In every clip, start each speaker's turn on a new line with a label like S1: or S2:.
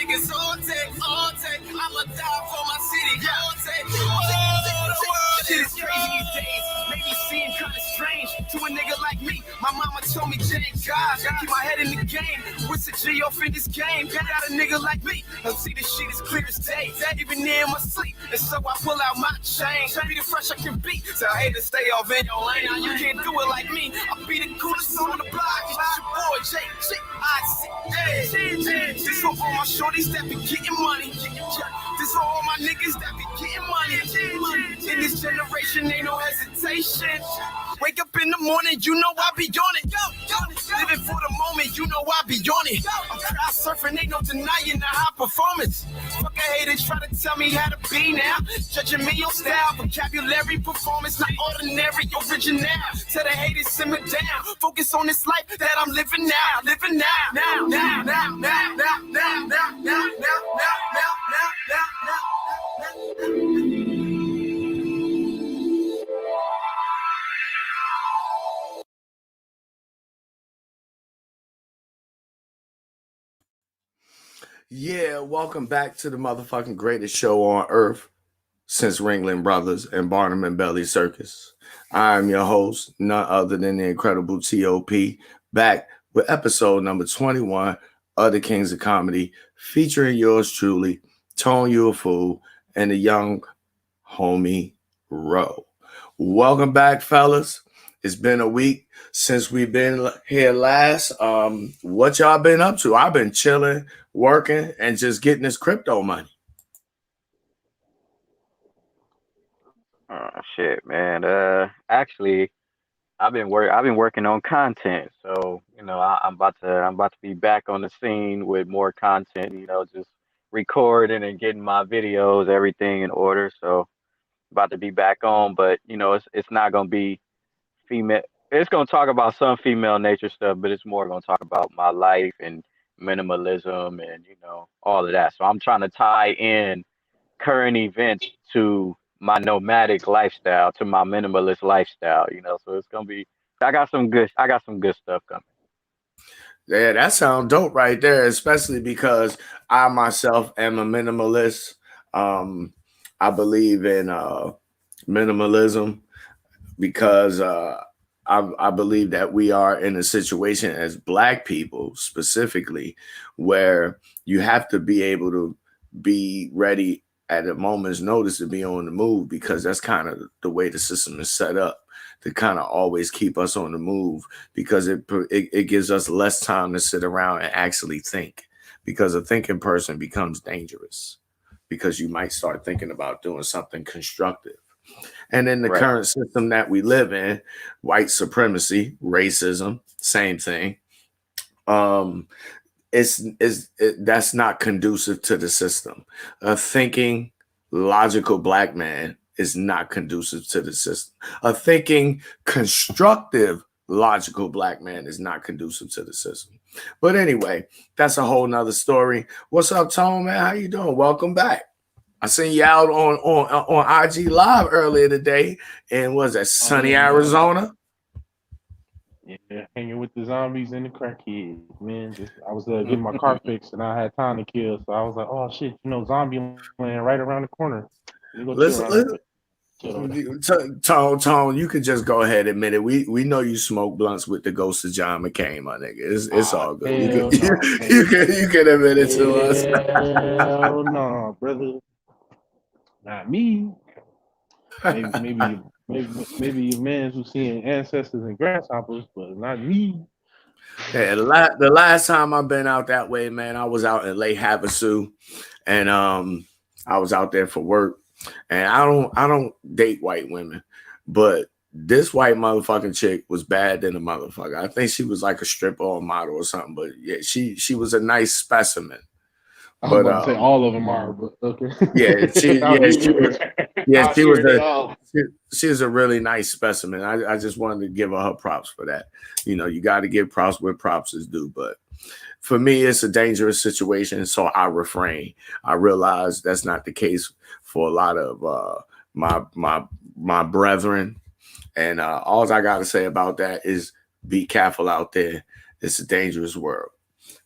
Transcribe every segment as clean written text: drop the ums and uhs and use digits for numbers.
S1: niggas all day. I'ma die for my city all day. Shit is crazy these days. Maybe seem kinda strange to a nigga like me. My mama told me, Jane, God, keep my head in the game. What's the G off in this game? Got a nigga like me. I see this shit as clear as day. Even in my sleep. And so I pull out my chain. Be the fresh I can be. So I hate to stay off in your lane. Now you can't do it like me. I'll be the coolest on the block. It's your boy, J. I see. This for all my shorties that be getting money. This for all my niggas that be getting money. In this generation, ain't no hesitation. Wake up in the morning, you know I be on it. Living for the moment, you know I be on it. I'm crowd surfing, ain't no denying the high performance. Fuck a hater, try to tell me how to be now. Judging me on style, vocabulary, performance, not ordinary, original. Tell the haters simmer down. Focus on this life that I'm living now. Living
S2: Yeah, welcome back to the motherfucking greatest show on earth since Ringling Brothers and Barnum and Belly Circus. I'm your host, none other than the incredible T.O.P, back with episode number 21 of the Kings of Comedy, featuring yours truly, ToneYouAFool and the young homie Roe. Welcome back, fellas. It's been a week since we've been here last. What y'all been up to? I've been chilling, working, and just getting this crypto money.
S3: Oh shit, man. Actually, I've been working on content, so I'm about to be back on the scene with more content. Just recording and getting my videos, everything in order. So about to be back on, but it's not gonna be female. It's gonna talk about some female nature stuff, but it's more gonna talk about my life and minimalism and all of that. So I'm trying to tie in current events to my nomadic lifestyle, to my minimalist lifestyle. So it's gonna be. I got some good stuff coming.
S2: Yeah, that sounds dope right there, especially because I myself am a minimalist. I believe in minimalism because I believe that we are in a situation as Black people specifically where you have to be able to be ready at a moment's notice to be on the move, because that's kind of the way the system is set up to kind of always keep us on the move, because it gives us less time to sit around and actually think, because a thinking person becomes dangerous because you might start thinking about doing something constructive. And in the current system that we live in, white supremacy, racism, same thing. That's not conducive to the system. A thinking, logical Black man is not conducive to the system. A thinking, constructive, logical Black man is not conducive to the system. But anyway, that's a whole nother story. What's up, Tone, man? How you doing? Welcome back. I seen you out on IG Live earlier today in, was that sunny Arizona?
S4: Yeah, hanging with the zombies and the crackheads, man. I was getting my car fixed and I had time to kill, so I was like, oh shit, zombie land right around the corner.
S2: Listen. Tone, you could just go ahead and admit it. We know you smoke blunts with the ghost of John McCain, my nigga. It's all good. You can admit it to us.
S4: Hell no, brother. Not me. Maybe your man's who's seeing ancestors and grasshoppers, but not me.
S2: Yeah, the last time I've been out that way, man, I was out in Lake Havasu, and I was out there for work. And I don't date white women, but this white motherfucking chick was bad than a motherfucker. I think she was like a stripper or a model or something, but yeah, she was a nice specimen.
S4: I was about to say all of them are, but okay.
S2: She was a really nice specimen. I just wanted to give her props for that. You got to give props where props is due, but for me, it's a dangerous situation, so I refrain. I realize that's not the case for a lot of my brethren, and all I got to say about that is be careful out there. It's a dangerous world,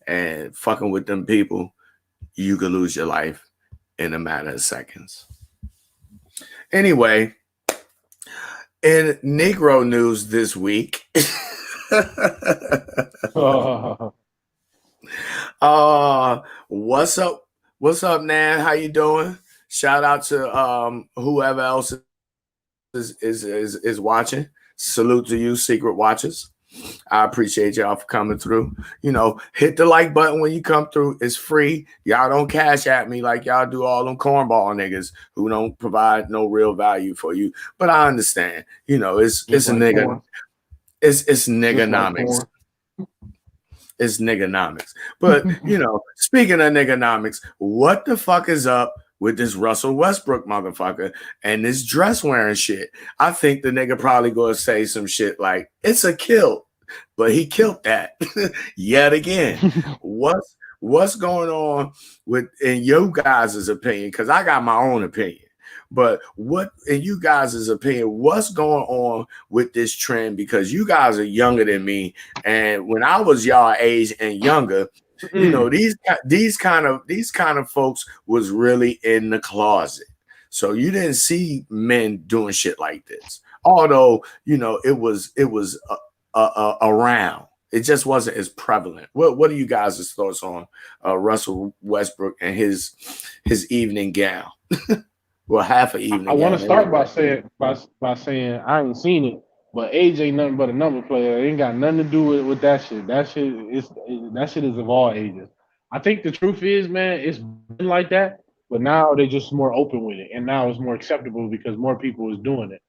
S2: and fucking with them people, you could lose your life in a matter of seconds. Anyway, in Negro news this week, what's up? What's up, Nan? How you doing? Shout out to whoever else is watching. Salute to you, secret watchers. I appreciate y'all for coming through. You know, hit the like button when you come through. It's free. Y'all don't cash at me like y'all do all them cornball niggas who don't provide no real value for you. But I understand. You know, it's a nigga. Porn. It's nigganomics. It's nigganomics. But, you know, speaking of nigganomics, what the fuck is up with this Russell Westbrook motherfucker and this dress wearing shit? I think the nigga probably gonna say some shit like, it's a kill, but he killed that yet again. What's going on with, in you guys' opinion? Because I got my own opinion. But what, in you guys' opinion, what's going on with this trend? Because you guys are younger than me, and when I was y'all age and younger, you know, these kind of folks was really in the closet. So you didn't see men doing shit like this. Although, you know, it was around. It just wasn't as prevalent. What are you guys' thoughts on Russell Westbrook and his evening gown? Well, half an evening.
S4: I want to start by saying I ain't seen it, but age ain't nothing but a number player. It ain't got nothing to do with that shit. That shit is of all ages. I think the truth is, man, it's been like that, but now they're just more open with it, and now it's more acceptable because more people is doing it.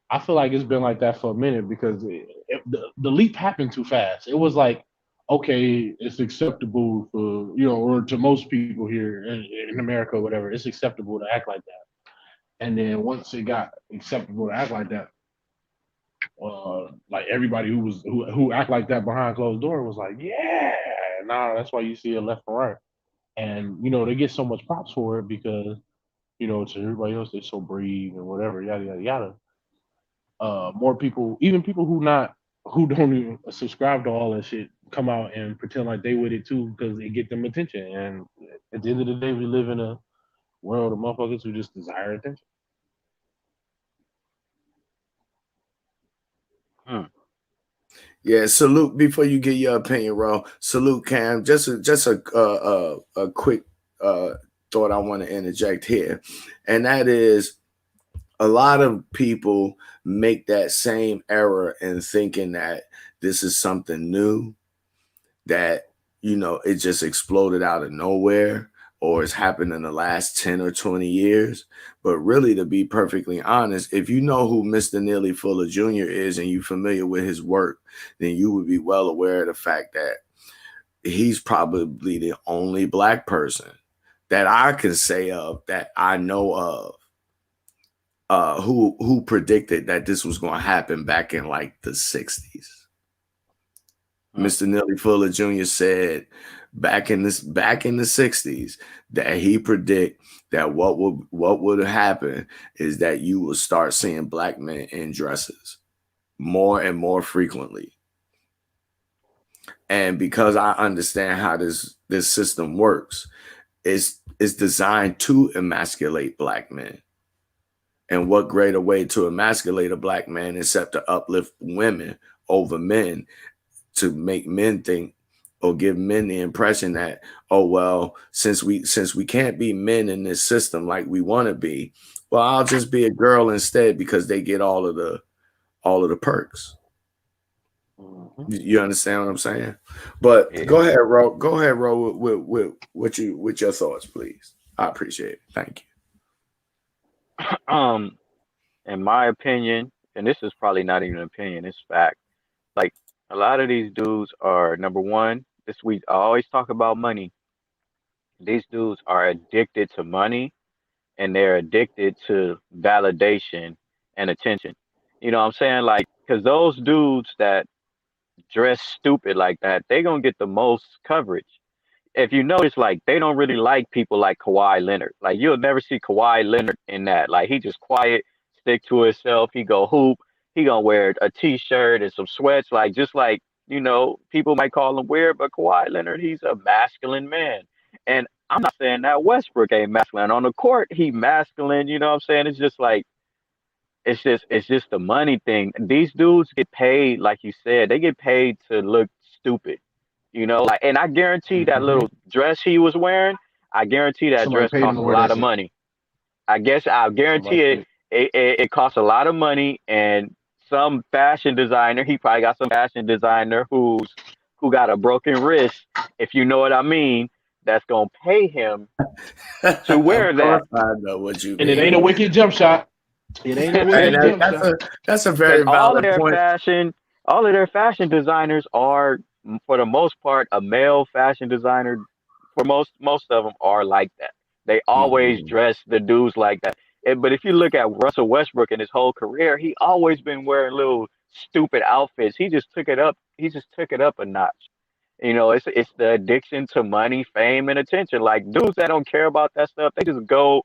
S4: I feel like it's been like that for a minute because the leap happened too fast. It was like, okay, it's acceptable for, you know, or to most people here in America or whatever, it's acceptable to act like that. And then once it got acceptable to act like that, like everybody who act like that behind closed door was like, yeah, nah, that's why you see it left and right. And you know they get so much props for it because you know to everybody else they're so brave and whatever, yada yada yada. More people, even people who don't even subscribe to all that shit, come out and pretend like they with it too because it get them attention. And at the end of the day, we live in a world of motherfuckers who just desire attention.
S2: Yeah, salute before you get your opinion, Ro. Salute, Cam. Just a quick thought I want to interject here, and that is a lot of people make that same error in thinking that this is something new, that, you know, it just exploded out of nowhere or it's happened in the last 10 or 20 years. But really, to be perfectly honest, if you know who Mr. Neely Fuller Jr. is and you're familiar with his work, then you would be well aware of the fact that he's probably the only Black person that I can say of, that I know of, who predicted that this was going to happen back in like the 60s. Mr. Neely Fuller Jr. said back in the 60s that he predict that what would happen is that you will start seeing Black men in dresses more and more frequently. And because I understand how this system works, it's designed to emasculate Black men. And what greater way to emasculate a Black man except to uplift women over men, to make men think or give men the impression that, oh, well, since we can't be men in this system like we want to be, well, I'll just be a girl instead because they get all of the perks. You understand what I'm saying? But yeah. Go ahead, Ro, with your thoughts, please. I appreciate it. Thank
S3: you. In my opinion, and this is probably not even an opinion, it's fact. Like, a lot of these dudes are, number one, I always talk about money. These dudes are addicted to money, and they're addicted to validation and attention. You know what I'm saying? Like, because those dudes that dress stupid like that, they going to get the most coverage. If you notice, like, they don't really like people like Kawhi Leonard. Like, you'll never see Kawhi Leonard in that. Like, he just quiet, stick to himself. He go hoop. He gonna wear a t-shirt and some sweats. Like, just like, you know, people might call him weird, but Kawhi Leonard, he's a masculine man. And I'm not saying that Westbrook ain't masculine. On the court, he masculine, you know what I'm saying? It's just like it's just the money thing. These dudes get paid, like you said, they get paid to look stupid. Like, and I guarantee that
S4: Hmm.
S3: little dress he was wearing, I guarantee that
S4: Somebody
S3: dress
S4: paid him
S3: cost
S4: to
S3: a
S4: wear
S3: lot
S4: that
S3: of
S4: shit.
S3: money. I'll
S4: Somebody
S3: guarantee it.
S4: paid.
S3: It costs a lot of money, and some fashion designer, he probably got some fashion designer who got a broken wrist, if you know what I mean, that's gonna pay him to
S2: Of
S3: wear
S2: course,
S3: that.
S2: I know what you
S4: And it ain't a
S2: mean,
S4: wicked jump shot. It ain't no
S2: and
S4: wicked jump shot.
S2: that's a
S3: Because
S2: very valid point.
S3: all of their fashion designers are, for the most part, a male fashion designer. For most of them are like that. They always
S2: Mhm.
S3: dress the dudes like that. But if you look at Russell Westbrook in his whole career, he always been wearing little stupid outfits. He just took it up. He just took it up a notch. It's the addiction to money, fame, and attention. Like dudes that don't care about that stuff, they just go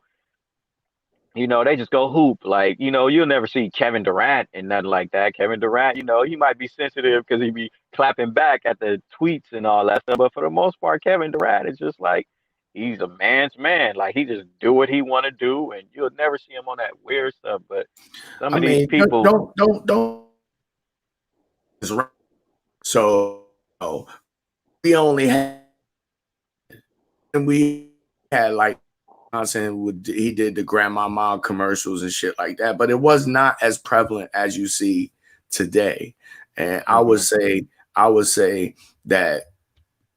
S3: hoop. Like, you'll never see Kevin Durant and nothing like that. Kevin Durant, he might be sensitive because he be clapping back at the tweets and all that stuff. But for the most part, Kevin Durant is just like, he's a man's man. Like, he just do what he want to do. And you'll never see him on that weird stuff. But some
S2: I
S3: of these
S2: mean,
S3: people,
S2: don't. So we only had, and we had like Johnson would he did the grandmama commercials and shit like that, but it was not as prevalent as you see today. And
S3: hmm
S2: I would say that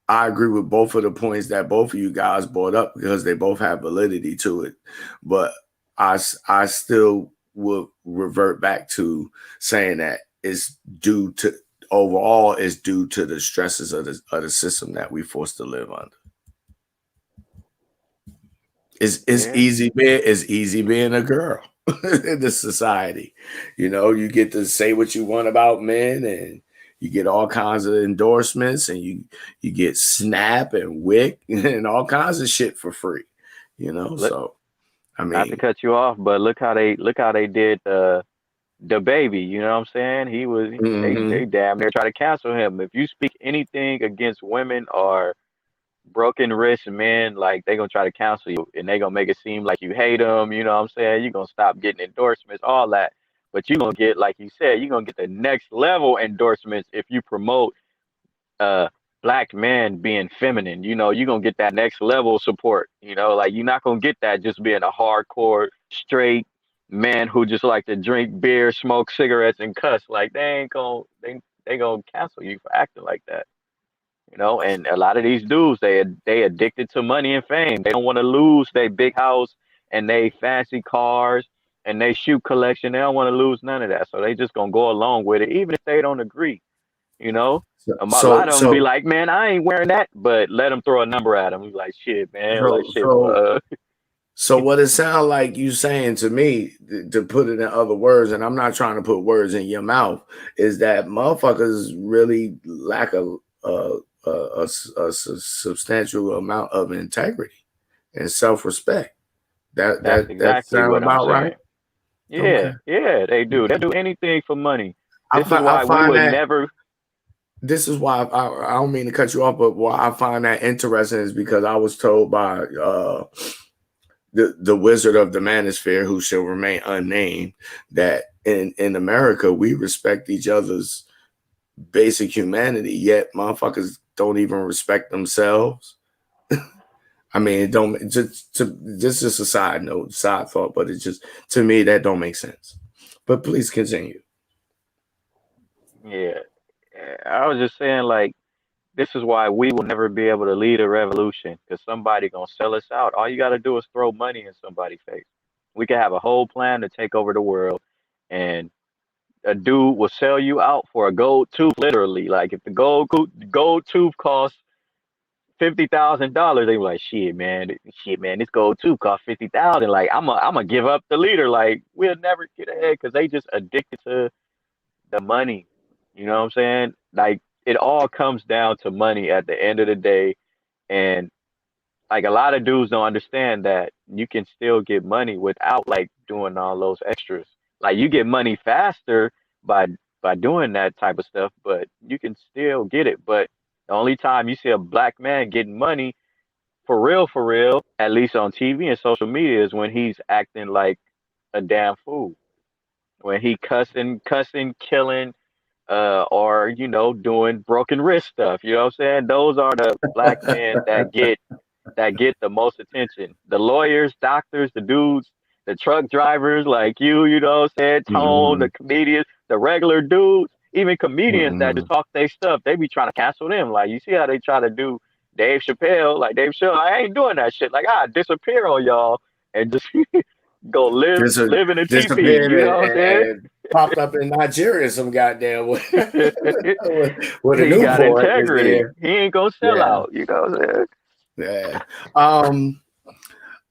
S2: I agree with both of the points that both of you guys brought up because they both have validity to it. But I still will revert back to saying that it's due to overall is due to the stresses of the system that we forced to live under.
S3: yeah,
S2: It's easy being a girl in this society. You get to say what you want about men, and you get all kinds of endorsements, and you get Snap and Wick and all kinds of shit for free.
S3: look,
S2: So I
S3: not to
S2: mean,
S3: cut you off, but look how they did the baby. You know what I'm saying? They
S2: mhm.
S3: damn near try to cancel him. If you speak anything against women or broken wrist men, like they gonna try to cancel you and they gonna make it seem like you hate them. You know what I'm saying? You're gonna stop getting endorsements, all that. But you're gonna get, like you said, you're gonna get the next level endorsements if you promote uh black men being feminine. You're gonna get that next level support. Like you're not gonna get that just being a hardcore straight man who just like to drink beer, smoke cigarettes, and cuss. Like they gonna cancel you for acting like that. And a lot of these dudes, they addicted to money and fame. They don't want to lose their big house and they fancy cars and they shoe collection. They don't want to lose none of that. So they just gonna go along with it, even if they don't agree. You know, a
S2: So
S3: lot of them be
S2: so
S3: like, "Man, I ain't wearing that," but let them throw a number at them. He's like, "Shit, man, like
S2: so
S3: shit."
S2: so so what it sounds like you saying to me, to put it in other words, and I'm not trying to put words in your mouth, is that motherfuckers really lack a substantial amount of integrity and self-respect.
S3: That's
S2: That
S3: exactly
S2: sound
S3: what I'm
S2: about right?
S3: saying. Yeah,
S2: Okay.
S3: yeah, they do. They
S2: Okay.
S3: do anything for money. This is
S2: I
S3: why we
S2: find
S3: would
S2: that
S3: never.
S2: this is why I don't mean to cut you off, but why I find that interesting is because I was told by the wizard of the manosphere, who shall remain unnamed, that in America we respect each other's basic humanity, yet motherfuckers don't even respect themselves. I mean, it don't just a side note, side thought, but it's just, to me, that don't make sense. But please continue.
S3: Yeah, I was just saying, like, this is why we will never be able to lead a revolution because somebody gonna sell us out. All you gotta do is throw money in somebody's face. We could have a whole plan to take over the world, and a dude will sell you out for a gold tooth, literally. Like if the gold tooth costs $50,000, they were like, shit, man, this gold tooth cost 50,000. Like I'm gonna give up the leader. Like we'll never get ahead because they just addicted to the money. You know what I'm saying? Like it all comes down to money at the end of the day, and like a lot of dudes don't understand that you can still get money without like doing all those extras. Like you get money faster by doing that type of stuff, but you can still get it. But the only time you see a black man getting money for real, at least on TV and social media, is when he's acting like a damn fool. When he cussing, killing, or doing broken wrist stuff. You know what I'm saying? Those are the black men that get the most attention. The lawyers, doctors, the dudes, the truck drivers like you know what I'm saying? Tone,
S2: Mm-hmm.
S3: the comedians, the regular dudes, even comedians that
S2: Mm-hmm.
S3: just talk their stuff, they be trying to cancel them. Like you see how they try to do Dave Chappelle, like Dave Chappelle, I ain't doing that shit. Like I disappear on y'all and just go live in a teepee.
S2: Disappeared
S3: You know what I'm saying?
S2: and popped up in Nigeria some goddamn with, with a
S3: He got
S2: Newport is
S3: integrity.
S2: there.
S3: He ain't gonna sell
S2: Yeah,
S3: out. You know what I'm saying?
S2: yeah. Um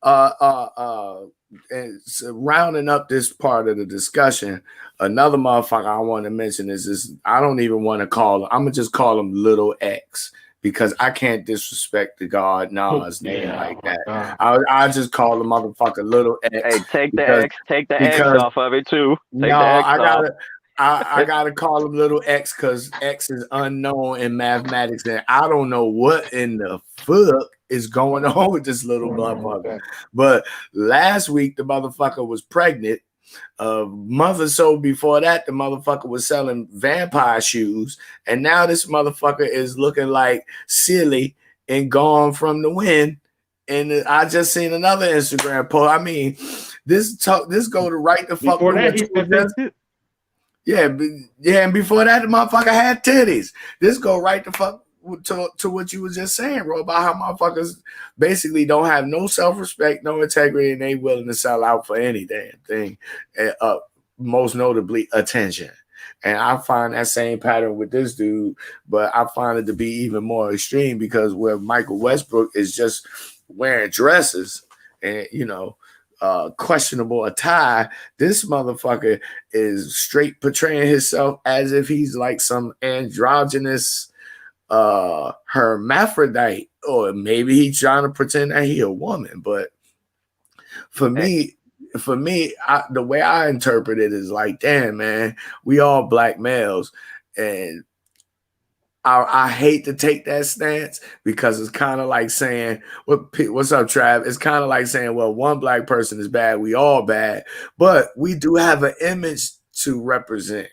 S2: uh uh uh and so rounding up this part of the discussion, another motherfucker I want to mention is this. I don't even want to call him, I'm gonna just call him Little X because I can't disrespect the God Nas name
S4: Yeah,
S2: like
S4: oh my
S2: that.
S4: God.
S2: I just call the motherfucker Little X
S3: Hey,
S2: because
S3: take the X
S2: because
S3: off of it too.
S2: no,
S3: Take the X
S2: I
S3: off.
S2: gotta I gotta call him Little X because X is unknown in mathematics, and I don't know what in the fuck is going on with this little motherfucker. But last week the motherfucker was pregnant. Mother so before that the motherfucker was selling vampire shoes, and now this motherfucker is looking like silly and gone from the wind. And I just seen another Instagram post. I mean, this go to right the fuck
S4: Before
S2: with
S4: that,
S2: what
S4: he
S2: you were
S4: said fake
S2: just.
S4: tip.
S2: Yeah, and before that, the motherfucker had titties. This go right the fuck to what you was just saying, bro, about how motherfuckers basically don't have no self-respect, no integrity, and they willing to sell out for any damn thing. Most notably, attention. And I find that same pattern with this dude, but I find it to be even more extreme because where Michael Westbrook is just wearing dresses and questionable attire, this motherfucker is straight portraying himself as if he's like some androgynous hermaphrodite, or maybe he's trying to pretend that he a woman. But for
S3: Hey,
S2: me, the way I interpret it is like, damn, man, we all black males, and I hate to take that stance because it's kind of like saying, what's up, Trav? It's kind of like saying, well, one black person is bad, we all bad, but we do have an image to represent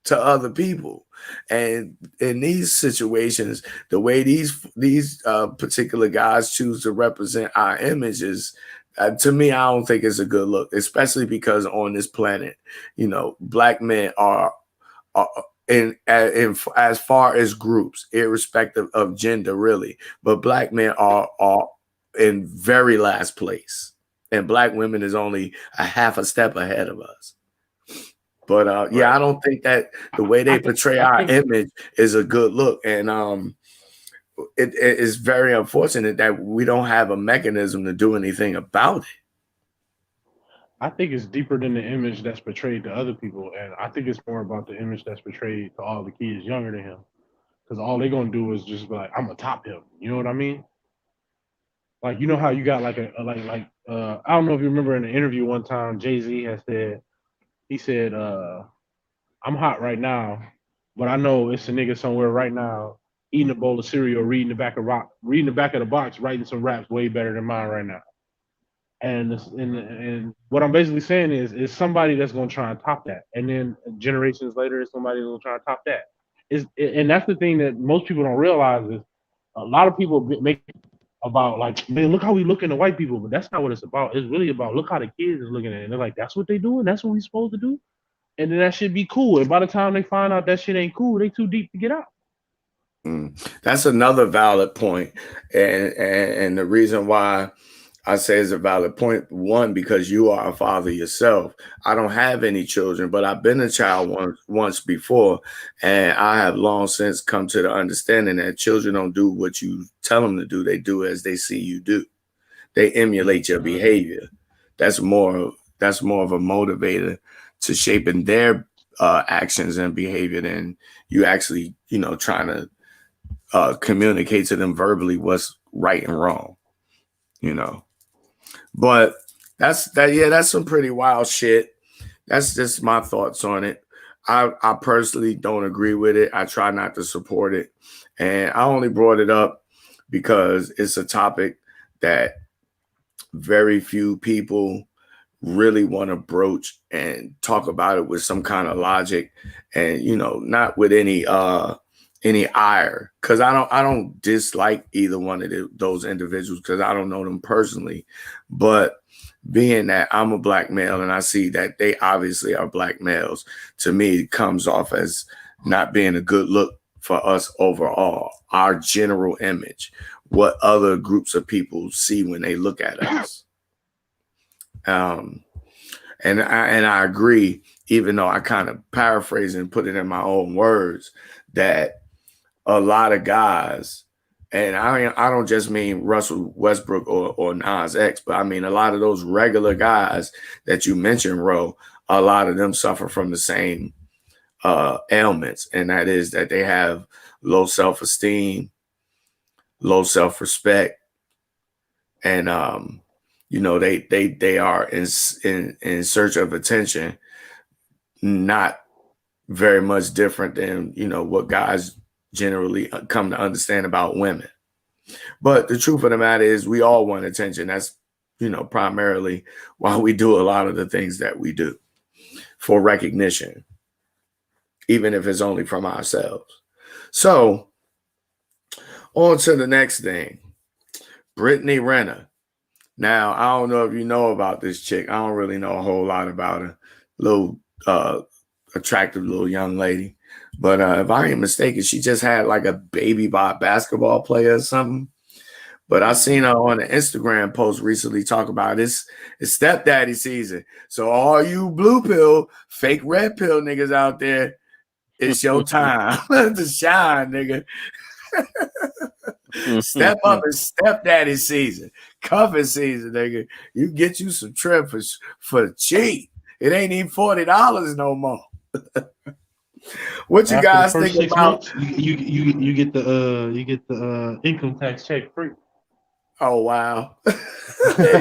S2: to other people. And in these situations, the way these particular guys choose to represent our images, to me, I don't think it's a good look, especially because on this planet, black men are in as far as groups, irrespective of gender, really. But black men are in very last place, and black women is only a half a step ahead of us. But yeah,
S3: right.
S2: I don't think that the way they portray our image is a good look, and it is very unfortunate that we don't have a mechanism to do anything about it.
S4: I think it's deeper than the image that's portrayed to other people, and I think it's more about the image that's portrayed to all the kids younger than him. Because all they're gonna do is just be like, "I'm gonna top him." You know what I mean? Like you know how you got like I don't know if you remember in an interview one time Jay-Z has said he said I'm hot right now, but I know it's a nigga somewhere right now eating a bowl of cereal, reading the back of the box, writing some raps way better than mine right now. And what I'm basically saying is somebody that's gonna try and top that, and then generations later, is somebody that's gonna try and top that. And that's the thing that most people don't realize is a lot of people make about like, man, look how we looking at white people, but that's not what it's about. It's really about look how the kids is looking at it. And they're like, that's what they doing. That's what we supposed to do. And then that should be cool. And by the time they find out that shit ain't cool, they too deep to get out.
S2: That's another valid point, and the reason why I say it's a valid point. One, because you are a father yourself. I don't have any children, but I've been a child once before, and I have long since come to the understanding that children don't do what you tell them to do. They do as they see you do. They emulate your behavior. That's more of a motivator to shaping their actions and behavior than you actually, trying to communicate to them verbally what's right and wrong. But that's some pretty wild shit. That's just my thoughts on it. I personally don't agree with it. I try not to support it. And I only brought it up because it's a topic that very few people really want to broach and talk about it with some kind of logic, and not with any ire, because I don't dislike either one of those individuals, because I don't know them personally, but being that I'm a black male and I see that they obviously are black males, to me it comes off as not being a good look for us overall, our general image, what other groups of people see when they look at us. And I agree, even though I kind of paraphrase and put it in my own words, that a lot of guys, and I don't just mean Russell Westbrook or Nas X, but I mean a lot of those regular guys that you mentioned, Ro, a lot of them suffer from the same ailments, and that is that they have low self-esteem, low self-respect, and they are in search of attention, not very much different than what guys generally come to understand about women. But the truth of the matter is, we all want attention. That's primarily why we do a lot of the things that we do, for recognition, even if it's only from ourselves. So on to the next thing, Brittany Renner. Now, I don't know if you know about this chick. I don't really know a whole lot about her. Little attractive little young lady. But if I ain't mistaken, she just had like a baby by a basketball player or something. But I seen her on an Instagram post recently talk about it's stepdaddy season. So all you blue pill, fake red pill niggas out there, it's your time to shine, nigga. Step up and stepdaddy season, cuffing season, nigga. You get you some trim for cheap. It ain't even $40 no more. What you
S4: After
S2: guys
S4: the first
S2: think
S4: 6
S2: about?
S4: months, you get the income tax check free.
S2: Oh wow! is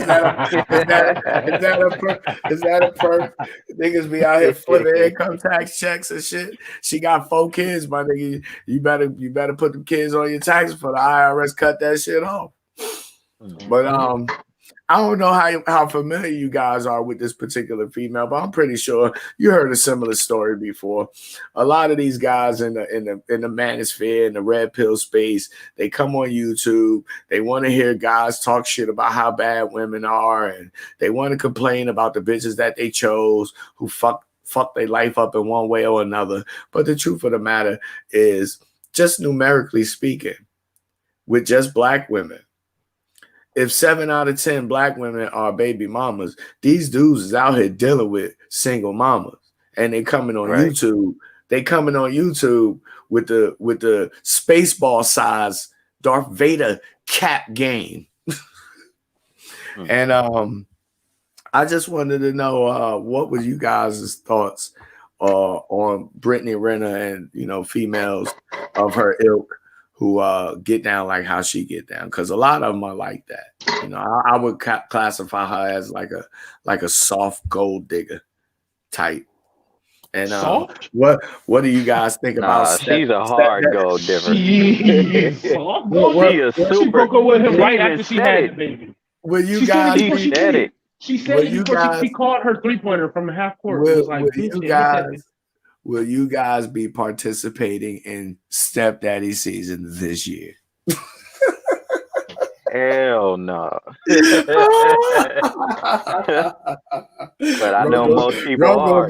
S2: that a perk? Niggas be out here flipping income tax checks and shit. She got 4 kids, my nigga. You better put them kids on your taxes for the IRS cut that shit off. But I don't know how familiar you guys are with this particular female, but I'm pretty sure you heard a similar story before. A lot of these guys in the manosphere, in the red pill space, they come on YouTube. They want to hear guys talk shit about how bad women are, and they want to complain about the bitches that they chose who fuck their life up in one way or another. But the truth of the matter is, just numerically speaking, with just black women, if 7 out of 10 black women are baby mamas, these dudes is out here dealing with single mamas, and they coming on YouTube. They coming on YouTube with the Spaceball size Darth Vader cap game. And I just wanted to know what was you guys' thoughts on Brittany Renner and females of her ilk who get down like how she get down, because a lot of them are like that. I would classify her as like a soft gold digger type. And what do you guys think about?
S3: She's a hard gold digger.
S4: She's soft gold. She broke up with him right after she had the baby.
S2: Will you guys?
S4: She said it before she caught her 3-pointer from the half court.
S2: Will you guys be participating in stepdaddy season this year?
S3: Hell no. But I know most people are.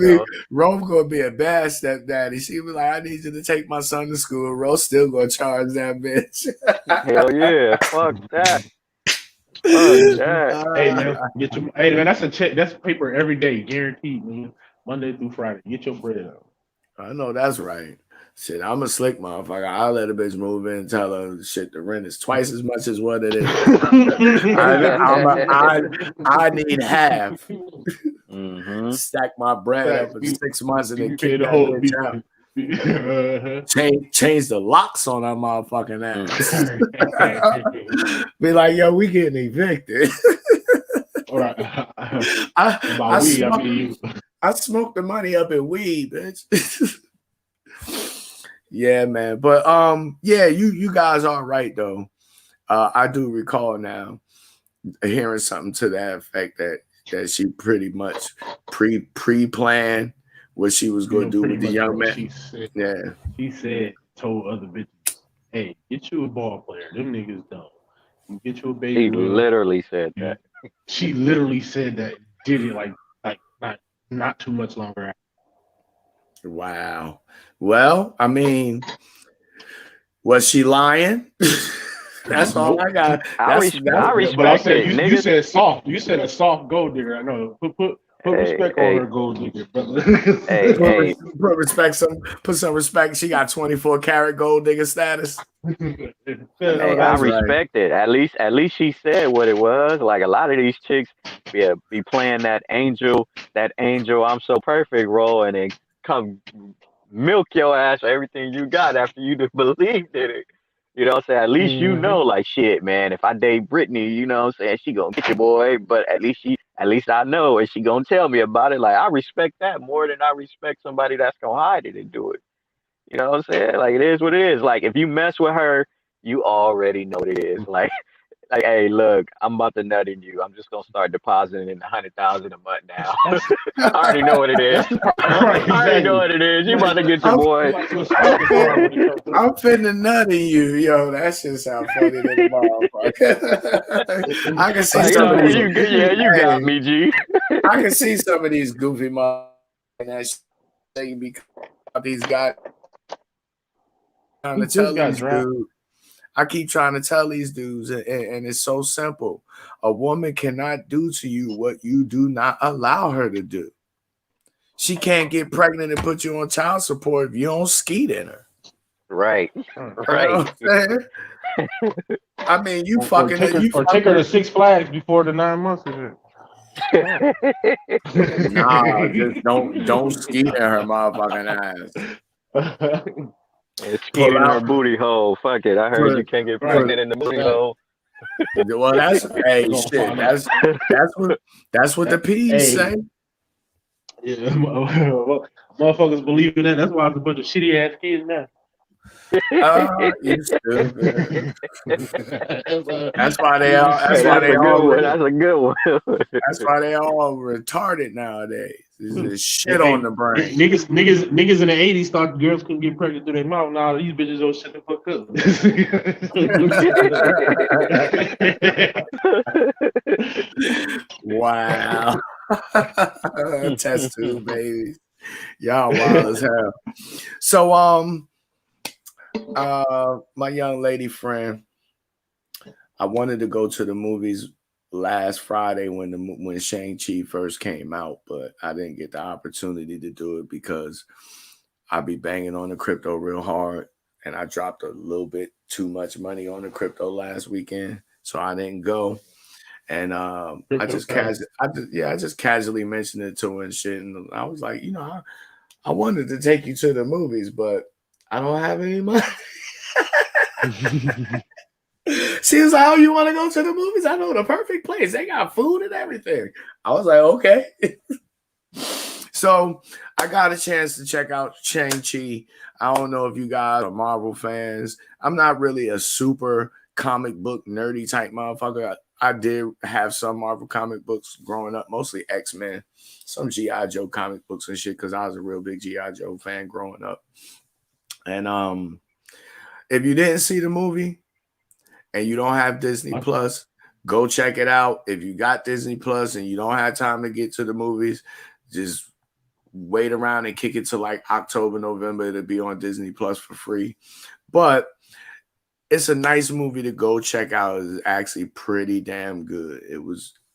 S2: Rome's gonna be a bad stepdaddy. She be like, I need you to take my son to school. Rome's still gonna charge that bitch.
S3: Hell yeah. Fuck that.
S4: Hey man, that's a check. That's paper every day, guaranteed, man. Monday through Friday. Get your bread up.
S2: I know that's right. Shit, I'm a slick motherfucker. I'll let a bitch move in and tell her shit, the rent is twice as much as what it is. I need half. Stack my bread up for 6 months and then kick that bitch out. Change the locks on that motherfucking ass. Be like, yo, we getting evicted.
S4: All right.
S2: I smoked the money up in weed, bitch. Yeah, man. But yeah, you guys are right though. I do recall now hearing something to that effect that she pretty much pre-planned what she was going to do with the young man.
S4: She said, told other bitches, "Hey, get you a ball player. Them niggas dumb. You get you a baby."
S3: He literally said that.
S4: She literally said that. Did it like not too much longer after.
S2: Wow. Well, I mean, was she lying? That's all I got.
S3: I respect
S4: but I said
S3: it,
S4: you
S3: niggas.
S4: said soft. You said a soft gold digger. I know. Put respect on her gold digger, brother.
S3: Hey.
S2: Put some respect. She got 24 karat gold digger status.
S3: Hey, I respect it. At least she said what it was. Like a lot of these chicks be playing that angel I'm so perfect role and then come milk your ass for everything you got after you just believed in it. You know what I'm saying? At least you know, like, shit, man, if I date Brittany, you know what I'm saying, she gonna get your boy, but at least I know and she gonna tell me about it. Like, I respect that more than I respect somebody that's gonna hide it and do it. You know what I'm saying? Like, it is what it is. Like, if you mess with her, you already know what it is. Like, hey, look, I'm about to nut in you. I'm just gonna start depositing in 100,000 a month now. I already know what it is. I already know what it is. You about to get your boy.
S2: I'm finna nut in you, yo. That shit sound funny to the motherfucker. I can see some of these.
S3: You got me, G.
S2: I can see some of these goofy motherfuckers that shit because these guys trying to tell these dudes. I keep trying to tell these dudes, and it's so simple. A woman cannot do to you what you do not allow her to do. She can't get pregnant and put you on child support if you don't skeet in her.
S3: Right.
S2: You know what I'm I mean, you fucking
S4: take her to Six Flags before the 9 months of
S2: it. Nah, just don't skeet in her motherfucking ass.
S3: Skeet in her booty hole. Fuck it. I heard you can't get pregnant in the booty hole.
S2: Well, that's hey shit. That's what the P's say.
S4: Yeah, motherfuckers believe in that. That's why it's a bunch of shitty ass kids now.
S2: You stupid. That's why they all.
S3: That's a good one.
S2: That's why they all retarded nowadays. There's shit on the brain.
S4: Niggas in the 80s thought girls couldn't get pregnant through their mouth. Now these bitches don't shut the fuck
S2: up. Wow. Test tube babies. Y'all wild as hell. So my young lady friend, I wanted to go to the movies last Friday when Shang-Chi first came out, but I didn't get the opportunity to do it because I be banging on the crypto real hard, and I dropped a little bit too much money on the crypto last weekend, so I didn't go. And I just casually mentioned it to her and shit, and I was like, I wanted to take you to the movies, but I don't have any money. She was like, "Oh, you want to go to the movies? I know the perfect place. They got food and everything." I was like, "Okay." So I got a chance to check out Shang-Chi. I don't know if you guys are Marvel fans. I'm not really a super comic book nerdy type motherfucker. I did have some Marvel comic books growing up, mostly X-Men, some G.I. Joe comic books and shit, because I was a real big G.I. Joe fan growing up. And if you didn't see the movie and you don't have Disney Plus, go check it out. If you got Disney Plus and you don't have time to get to the movies, just wait around and kick it to like October, November. It'll be on Disney Plus for free. But it's a nice movie to go check out. It's actually pretty damn good.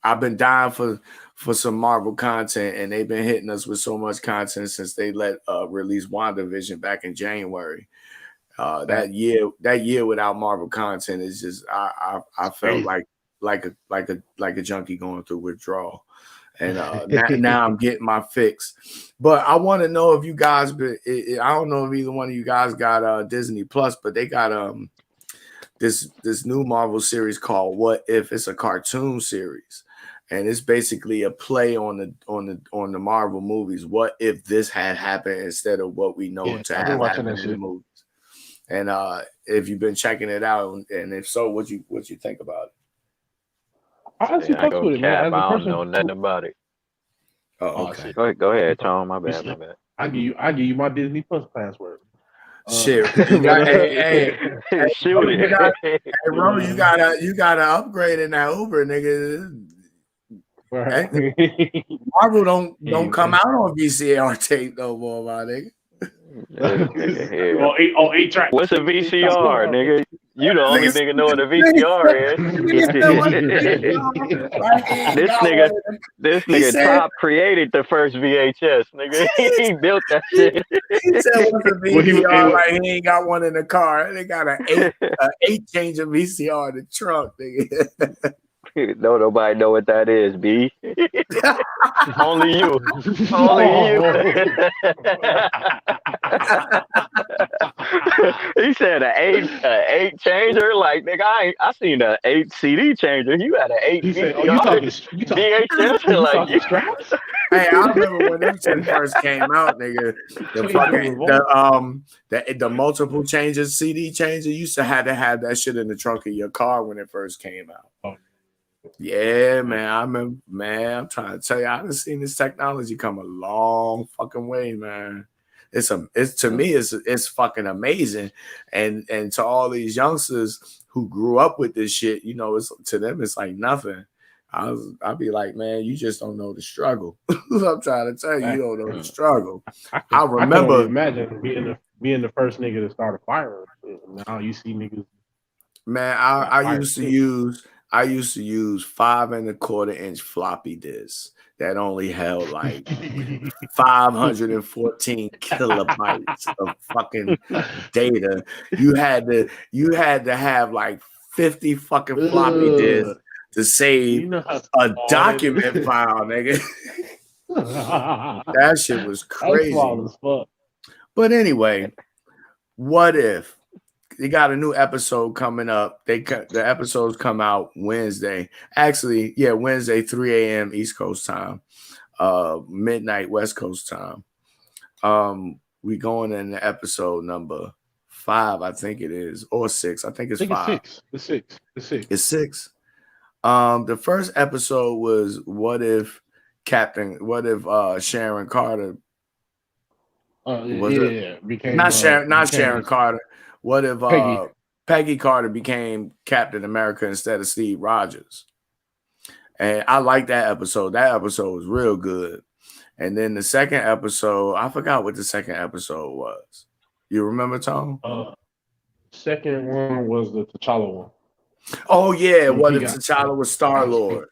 S2: I've been dying for some Marvel content, and they've been hitting us with so much content since they release WandaVision back in January. That year without Marvel content is just I felt like a junkie going through withdrawal. And now I'm getting my fix. But I want to know if you guys, I don't know if either one of you guys got Disney Plus, but they got this new Marvel series called What If. It's a cartoon series, and it's basically a play on the Marvel movies. What if this had happened instead of what we know to have happened in the movies? And if you've been checking it out, and if so, what you think about it?
S4: I
S3: Yeah,
S4: actually
S3: I ain't
S4: fucks
S3: gonna
S4: with it, man.
S3: cap.
S4: As a
S3: I don't
S4: person,
S3: know nothing about it.
S2: Oh,
S4: oh
S2: okay.
S4: shit.
S3: Go ahead, Tom. My bad, my bad.
S4: I give you my Disney Plus password.
S2: Shit, you got
S3: Shoot
S2: you got,
S3: it.
S2: Ro, you gotta upgrade in that Uber, nigga. Marvel don't come out on VCR tape no more, my nigga.
S3: This nigga here.
S4: on 8-track.
S3: What's a VCR, nigga? You the only nigga know what a
S2: Nigga
S3: VCR is.
S2: said, "What's the VCR?" Like, he ain't
S3: This
S2: got
S3: nigga,
S2: one.
S3: this
S2: He
S3: nigga
S2: said,
S3: Top created the first VHS, nigga. He built that shit.
S2: he said, "What's a
S4: Well,
S2: VCR?" Like he ain't got one in the car. They got an eight changer VCR in the trunk, nigga.
S3: Don't nobody know what that is, B. Only you. Only you.
S4: Oh.
S3: He said an eight changer. Like nigga, I seen an 8 CD changer. You had an 8
S4: He said, "Oh,
S3: VCR VHS.
S4: you
S3: Like
S4: talking straps?"
S2: Hey, I remember when them shit first came out, nigga. The multiple changes CD changer. You used to have that shit in the trunk of your car when it first came out.
S4: Oh.
S2: Yeah, man. I remember, man. I'm trying to tell you, I've seen this technology come a long fucking way, man. It's to me, it's fucking amazing, and to all these youngsters who grew up with this shit, you know, it's to them, it's like nothing. I'd be like, man, you just don't know the struggle. I'm trying to tell you, you don't know the struggle. I remember.
S4: I can only imagine being the first nigga to start a fire. Now you see niggas.
S2: Man, I used to use 5 1/4-inch floppy disks that only held like 514 kilobytes of fucking data. You had to have like 50 fucking floppy disks to save a document file, nigga. That shit was crazy.
S4: That's as fuck.
S2: But anyway, what if they got a new episode coming up? The episodes come out Wednesday. Actually, yeah, Wednesday, 3 a.m. East Coast time, midnight West Coast time. We going in the episode number 5, I think it is, or 6. I think it's 5.
S4: It's 6.
S2: It's 6. The first episode was what if Sharon Carter
S4: became
S2: not Sharon Carter. What if Peggy Carter became Captain America instead of Steve Rogers? And I like that episode. That episode was real good. And then the second episode, I forgot what the second episode was. You remember, Tom?
S4: Second one was the T'Challa one.
S2: Oh yeah, what if T'Challa was Star-Lord?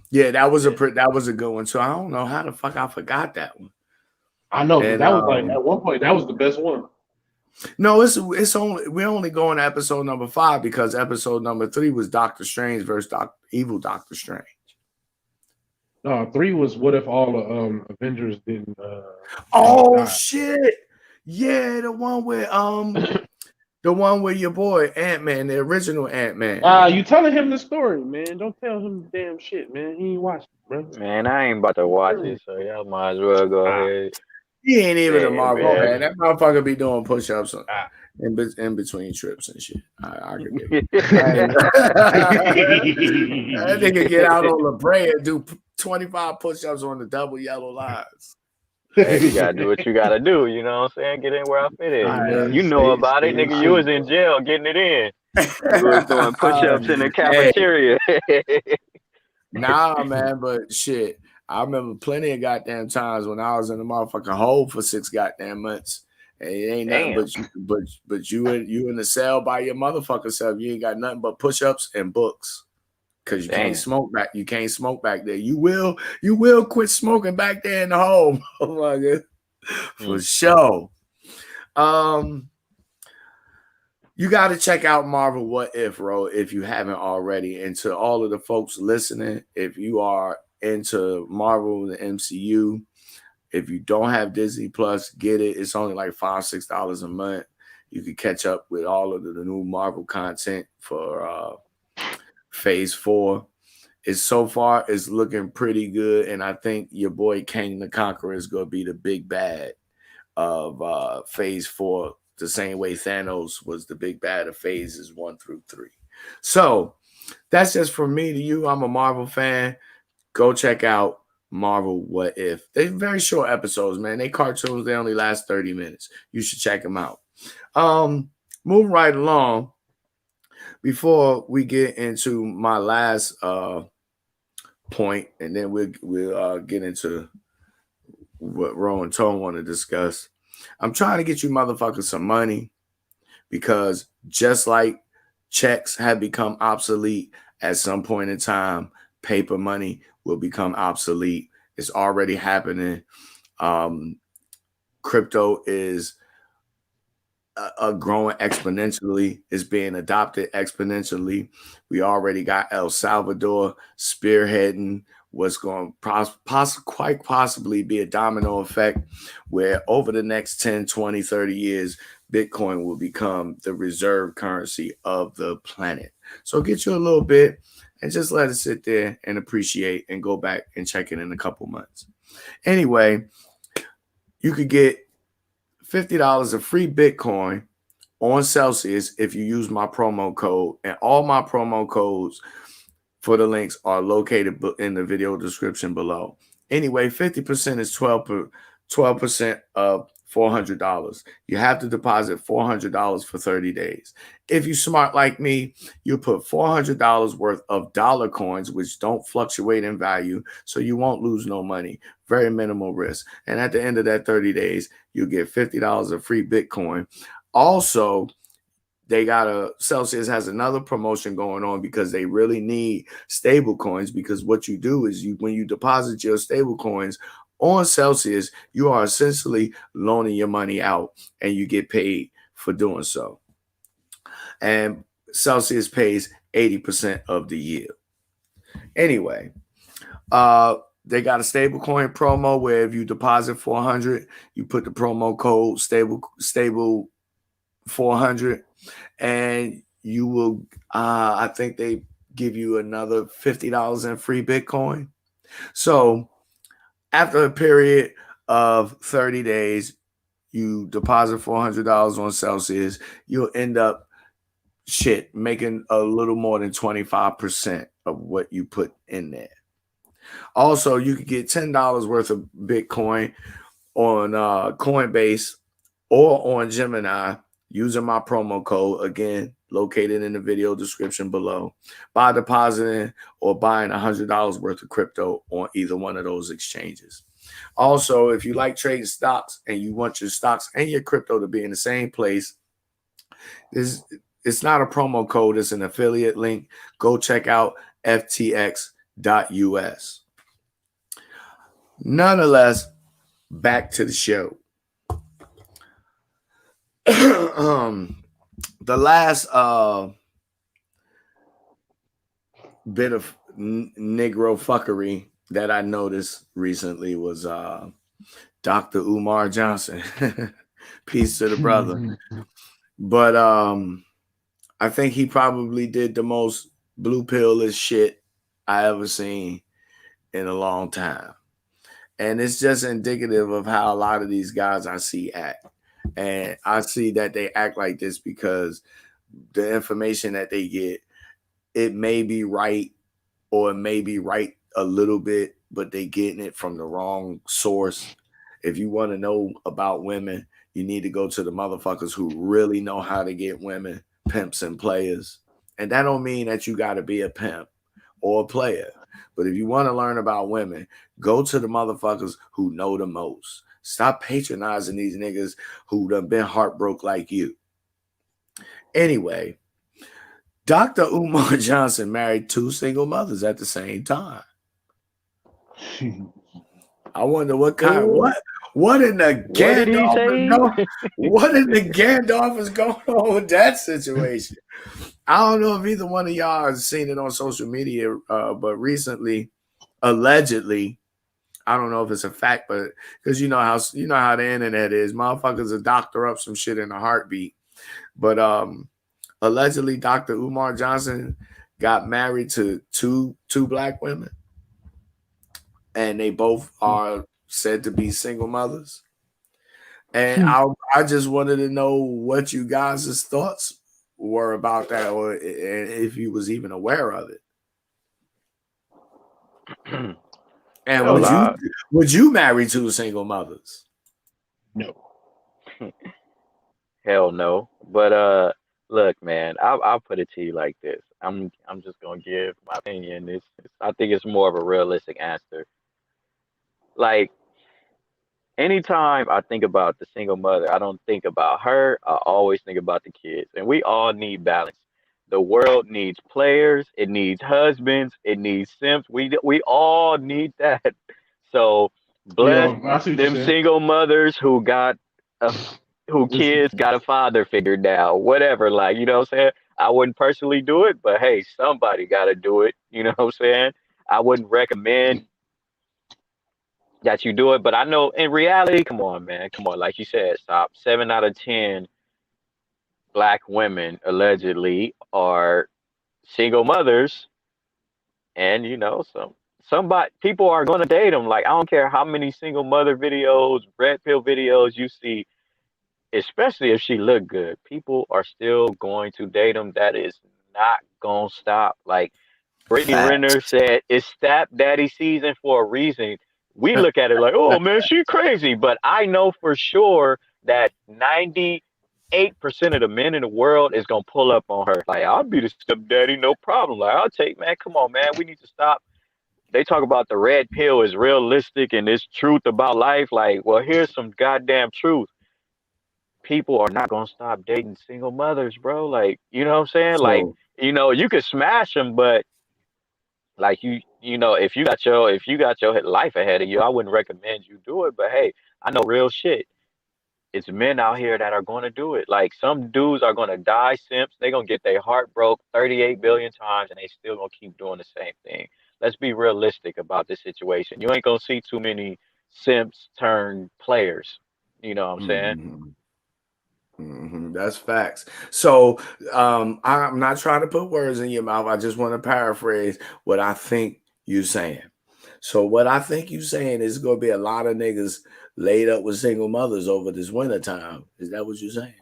S2: Yeah, that was a good one. So I don't know how the fuck I forgot that one.
S4: I know, and that was like at one point that was the best one.
S2: No, we're only going to episode number 5 because episode number 3 was Doctor Strange versus evil Doctor Strange.
S4: 3 was what if all the Avengers didn't
S2: shit. Yeah, the one with your boy Ant-Man, the original Ant-Man.
S4: You telling him the story, man. Don't tell him the damn shit, man. He ain't watching, bro.
S3: Man, I ain't about to watch it, so y'all might as well go ahead.
S2: He ain't even a Marvel fan. That motherfucker be doing push-ups in between trips and shit. I could get it. That nigga get out on La Brea and do 25 push-ups on the double yellow lines.
S3: Hey, you gotta do what you gotta do, you know what I'm saying? Get in where I fit in. You know about it, nigga. You was in jail getting it in. You was doing push-ups in the cafeteria.
S2: Nah, man, but shit. I remember plenty of goddamn times when I was in the motherfucking hole for 6 goddamn months. And it ain't nothing but you in the cell by your motherfucking self. You ain't got nothing but push-ups and books. Cause you can't smoke back. You can't smoke back there. You will quit smoking back there in the hole, motherfucker. For sure. You got to check out Marvel What If, Ro, if you haven't already. And to all of the folks listening, if you are into Marvel, the MCU, if you don't have Disney Plus, get it. It's only like $5-6 a month. You can catch up with all of the new Marvel content for Phase 4. It's looking pretty good, and I think your boy Kang the Conqueror is going to be the big bad of Phase 4 the same way Thanos was the big bad of phases 1 through 3. So that's just from me to you. I'm a Marvel fan. Go check out Marvel What If. They're very short episodes, man. They cartoons. They only last 30 minutes. You should check them out. Moving right along. Before we get into my last point, and then we'll get into what Roe and Tone want to discuss. I'm trying to get you motherfuckers some money, because just like checks have become obsolete at some point in time, paper money will become obsolete. It's already happening. Crypto is growing exponentially, is being adopted exponentially. We already got El Salvador spearheading what's going to quite possibly be a domino effect, where over the next 10, 20, 30 years, Bitcoin will become the reserve currency of the planet. So get you a little bit and just let it sit there and appreciate, and go back and check it in a couple months. Anyway, you could get $50 of free Bitcoin on Celsius if you use my promo code, and all my promo codes for the links are located in the video description below. Anyway, 50% is 12% of $400. You have to deposit $400 for 30 days. If you're smart like me, you put $400 worth of dollar coins, which don't fluctuate in value, so you won't lose no money. Very minimal risk. And at the end of that 30 days, you'll get $50 of free Bitcoin. Also, Celsius has another promotion going on, because they really need stable coins, because what you do is when you deposit your stable coins on Celsius, you are essentially loaning your money out, and you get paid for doing so. And Celsius pays 80% of the yield. Anyway, they got a stable coin promo where if you deposit $400, you put the promo code stable 400, and you will, I think they give you another $50 in free Bitcoin. So after a period of 30 days, you deposit $400 on Celsius, you'll end up making a little more than 25% of what you put in there. Also, you could get $10 worth of Bitcoin on Coinbase or on Gemini using my promo code, again, located in the video description below, by depositing or buying $100 worth of crypto on either one of those exchanges. Also, if you like trading stocks and you want your stocks and your crypto to be in the same place, it's not a promo code, it's an affiliate link. Go check out ftx.us. Nonetheless, back to the show. The last bit of Negro fuckery that I noticed recently was Dr. Umar Johnson. Peace to the brother. But I think he probably did the most blue pill-ish shit I ever seen in a long time. And it's just indicative of how a lot of these guys I see act. And I see that they act like this because the information that they get, it may be right or it may be right a little bit, but they getting it from the wrong source. If you want to know about women, you need to go to the motherfuckers who really know how to get women, pimps and players. And that don't mean that you got to be a pimp or a player. But if you want to learn about women, go to the motherfuckers who know the most. Stop patronizing these niggas who done been heartbroken like you. Anyway, Dr. Umar Johnson married 2 single mothers at the same time. I wonder what in the Gandalf is going on with that situation. I don't know if either one of y'all has seen it on social media, but recently, allegedly, I don't know if it's a fact, but because you know how the internet is, motherfuckers will doctor up some shit in a heartbeat. But allegedly, Dr. Umar Johnson got married to two black women, and they both are said to be single mothers. And I just wanted to know what you guys' thoughts were about that, or if you was even aware of it. And would you marry two single mothers?
S4: No.
S3: Hell no. But look, man, I'll put it to you like this. I'm just gonna give my opinion. I think it's more of a realistic answer. Like anytime I think about the single mother, I don't think about her. I always think about the kids. And we all need balance. The world needs players, it needs husbands, it needs simps. We all need that. So bless
S4: Yeah, I see what you're
S3: them
S4: saying.
S3: single mothers a who kids got a father figured out, whatever. Like, you know what I'm saying? I wouldn't personally do it, but hey, somebody gotta do it. You know what I'm saying? I wouldn't recommend that you do it. But I know in reality, come on, man, come on. Like you said, stop. 7 out of 10 black women allegedly are single mothers, and somebody people are gonna date them. Like I don't care how many single mother videos, red pill videos you see, especially if she look good, people are still going to date them. That is not gonna stop. Like Brittany Renner
S2: Facts.
S3: said, it's Step Daddy season for a reason. We look at it like, oh man, she crazy. But I know for sure that 98% of the men in the world is gonna pull up on her. Like, I'll be the stepdaddy, no problem. Like, I'll take, man, come on, man. We need to stop. They talk about the red pill is realistic and it's truth about life. Like, well, here's some goddamn truth. People are not gonna stop dating single mothers, bro. Like, you know what I'm saying? Like,
S2: So
S3: you could smash them, but like if you got your life ahead of you, I wouldn't recommend you do it. But hey, I know real shit. It's men out here that are going to do it. Like some dudes are going to die simps. They're going to get their heart broke 38 billion times and they still going to keep doing the same thing. Let's be realistic about this situation. You ain't going to see too many simps turn players. You know what I'm saying?
S2: mhm. That's facts. So I'm not trying to put words in your mouth. I just want to paraphrase what I think you're saying. So what I think you're saying is going to be a lot of niggas laid up with single mothers over this winter time. Is that what you're saying?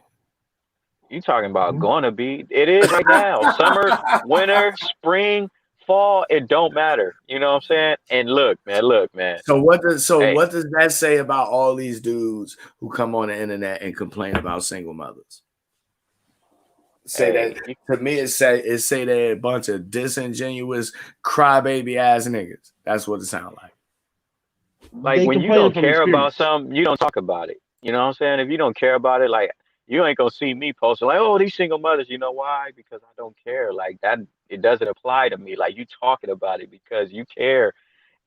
S3: You talking about going to be? It is right now. Summer, winter, spring, fall. It don't matter. You know what I'm saying? And look, man.
S2: So
S3: Hey,
S2: what does that say about all these dudes who come on the internet and complain about single mothers? Say that
S3: hey.
S2: to me, it say they're a bunch of disingenuous crybaby ass niggas. That's what it sounds like.
S3: Like
S4: They
S3: when you
S4: complaining
S3: don't
S4: from
S3: care about
S4: experience.
S3: something, you don't talk about it. You know what I'm saying? If you don't care about it, like you ain't gonna see me posting like, oh, these single mothers. You know why? Because I don't care. Like that, it doesn't apply to me. Like you talking about it because you care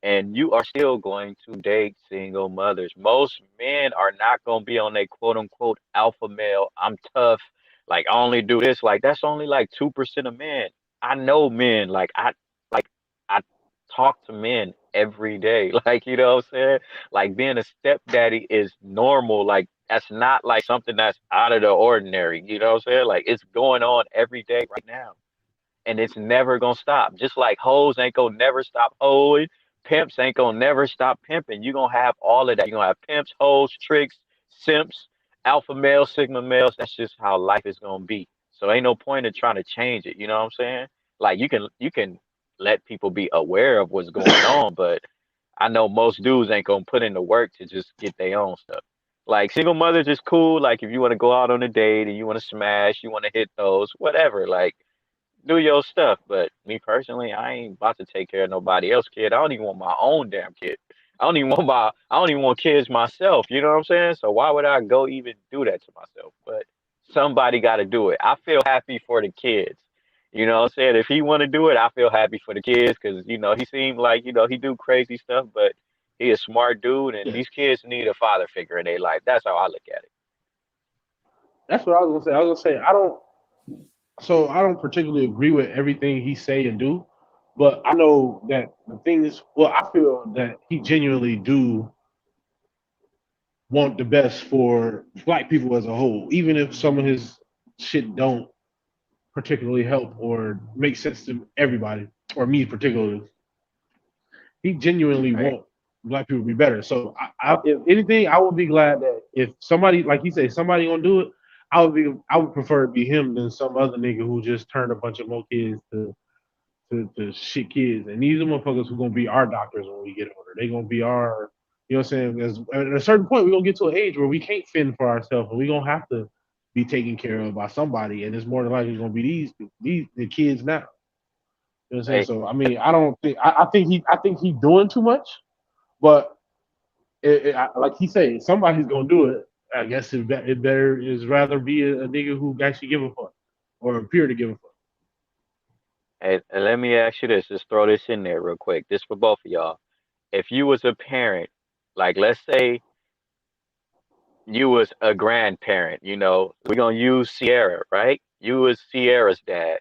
S3: and you are still going to date single mothers. Most men are not going to be on a quote unquote alpha male. I'm tough. Like I only do this. Like that's only like 2% of men. I know men. I talk to men every day. Like you know what I'm saying? Like being a stepdaddy is normal. Like that's not like something that's out of the ordinary. You know what I'm saying? Like it's going on every day right now and it's never gonna stop. Just like hoes ain't gonna never stop hoeing, pimps ain't gonna never stop pimping. You're gonna have all of that. You're gonna have pimps, hoes, tricks, simps, alpha males, sigma males. That's just how life is gonna be. So ain't no point in trying to change it. You know what I'm saying? Like you can let people be aware of what's going on, but I know most dudes ain't gonna put in the work to just get their own stuff. Like single mothers is cool. Like if you want to go out on a date and you want to smash, you want to hit those, whatever. Like do your stuff. But me personally, I ain't about to take care of nobody else kid. I don't even want my own damn kid. I don't even want kids myself. You know what I'm saying? So why would I go even do that to myself? But somebody got to do it. I feel happy for the kids. You know what I'm saying? If he want to do it, I feel happy for the kids because he seemed like he do crazy stuff, but he a smart dude, and
S4: Yeah,
S3: these kids need a father figure in their life. That's how I look at it.
S4: that's what I was gonna say. I was gonna say I don't particularly agree with everything he say and do, but I know that the thing is, well, I feel that he genuinely do want the best for black people as a whole, even if some of his shit don't particularly help or make sense to everybody or me particularly. He genuinely
S3: Right?
S4: want black people be better. So if anything, I would be glad that if somebody, like he said, somebody gonna do it, I would prefer it be him than some other nigga who just turned a bunch of more kids to shit kids. And these are motherfuckers who gonna be our doctors when we get older. They gonna be our, you know what I'm saying? At a certain point, we're gonna get to an age where we can't fend for ourselves, and we gonna have to be taken care of by somebody. And it's more than likely gonna be these the kids now. You know what I'm saying?
S3: Hey,
S4: So I mean, I don't think I think he's doing too much, but like he said, somebody's gonna do it. I guess it better is rather be a nigga who actually give a fuck or appear to give a fuck.
S3: hey, and let me ask you this. Just throw this in there real quick. This for both of y'all. If you was a parent, like let's say you was a grandparent, we're gonna use Sierra, right? You was Sierra's dad.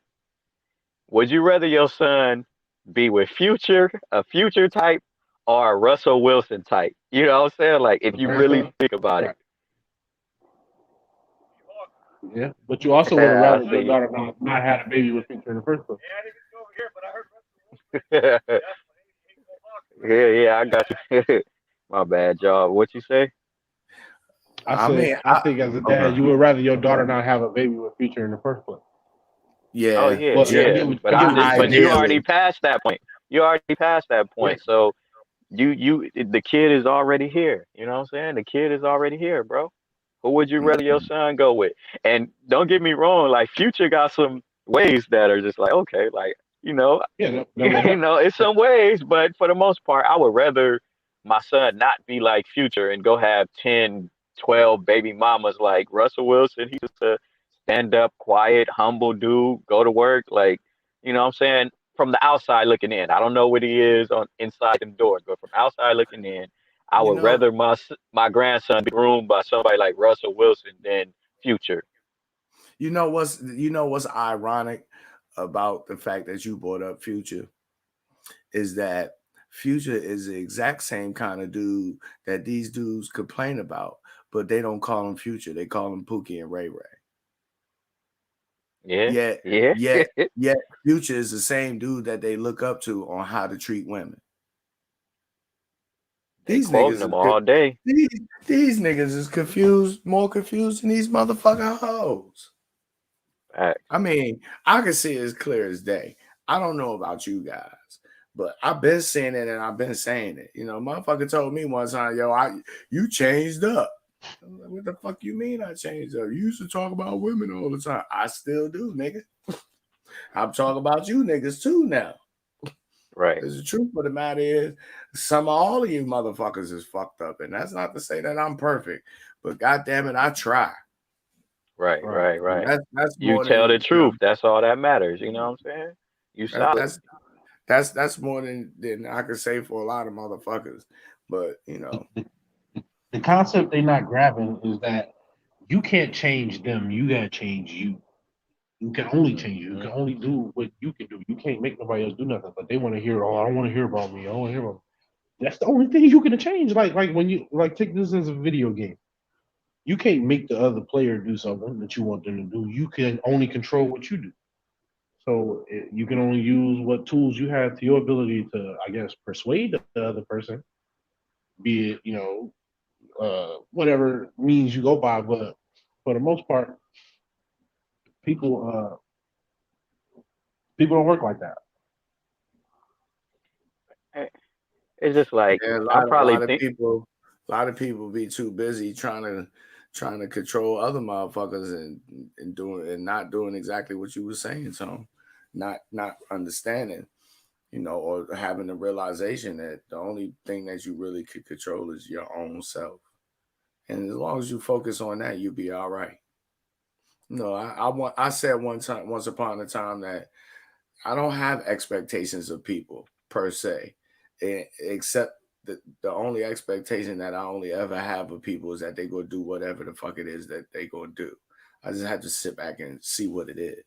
S3: Would you rather your son be with Future, a Future type, or a Russell Wilson type? You know what I'm saying? Like if
S4: The
S3: you
S4: first
S3: really
S4: one,
S3: think about
S4: right? Yeah, but you also would have
S3: it.
S4: rather your
S3: See.
S4: daughter not had a baby with Future in the first place.
S3: Yeah, yeah, I got you. My bad, y'all. What you say?
S4: I
S2: I
S4: said,
S2: mean,
S4: I think as a dad,
S2: okay,
S4: you would rather your daughter not have a baby with Future in the first place.
S3: Oh
S2: yeah,
S3: yeah,
S4: But I
S2: yeah.
S3: yeah.
S4: get what
S3: But
S4: I get
S3: I'm
S4: what you're
S3: just, but
S4: saying.
S3: you already
S2: Ideally,
S3: passed that point. You already passed that
S4: Yeah,
S3: point. So the kid is already here. You know what I'm saying? The kid is already here, bro. Who would you rather your son go with? And don't get me wrong, like Future got some ways that are just like, okay, like,
S4: yeah, that would help.
S3: it's some ways, but for the most part, I would rather my son not be like Future and go have 10, 12 baby mamas like Russell Wilson. He's just a stand up, quiet, humble dude, go to work, like, you know what I'm saying? From the outside looking in. I don't know what he is on inside them doors, but from outside looking in, I
S2: you
S3: would
S2: know,
S3: rather my grandson be groomed by somebody like Russell Wilson than Future.
S2: what's ironic about the fact that you brought up Future is that Future is the exact same kind of dude that these dudes complain about, but they don't call him Future. They call him Pookie and Ray Ray.
S3: Yeah,
S2: Yet,
S3: yeah.
S2: yet, yet, Future is the same dude that they look up to on how to treat women.
S3: They
S2: These
S3: quoting
S2: niggas
S3: them
S2: is
S3: all day.
S2: these, these niggas is confused, more confused than these motherfucking hoes.
S3: Facts.
S2: I mean, I can see it as clear as day. I don't know about you guys, but I've been seeing it and I've been saying it. Motherfucker told me one time, yo, you changed up. I was like, what the fuck you mean I changed up? You used to talk about women all the time. I still do, nigga. I'm talking about you niggas too now.
S3: Right,
S2: Because the truth of the matter is, some of all of you motherfuckers is fucked up. And that's not to say that I'm perfect, but goddamn it, I try.
S3: right,
S4: Right.
S3: right,
S2: And
S3: right.
S2: that's
S3: You
S2: more
S3: tell the
S2: than
S3: truth. That's all that matters. You know what I'm saying? You
S2: that,
S3: solid.
S2: that's more than I could say for a lot of motherfuckers. But
S4: The concept they're not grabbing is that you can't change them. You gotta change you. You can only change you. You
S3: Hmm.
S4: can only do what you can do. You can't make nobody else do nothing. But they want to hear, oh, I don't want to hear about me. I don't want to hear about me. That's the only thing you can change. Like when you like take this as a video game. You can't make the other player do something that you want them to do. You can only control what you do. So you can only use what tools you have to your ability to, I guess, persuade the other person, be it, whatever means you go by. But for the most part, people people don't work like that.
S3: Eh, It's just like
S2: yeah,
S3: I
S2: a
S3: probably think.
S2: lot of people be too busy trying to control other motherfuckers and doing and not doing exactly what you were saying. So not understanding, or having the realization that the only thing that you really could control is your own self. And as long as you focus on that, you'll be all right. No, I said once upon a time that I don't have expectations of people per se, except the only expectation that I only ever have of people is that they go do whatever the fuck it is that they go do. I just have to sit back and see what it is.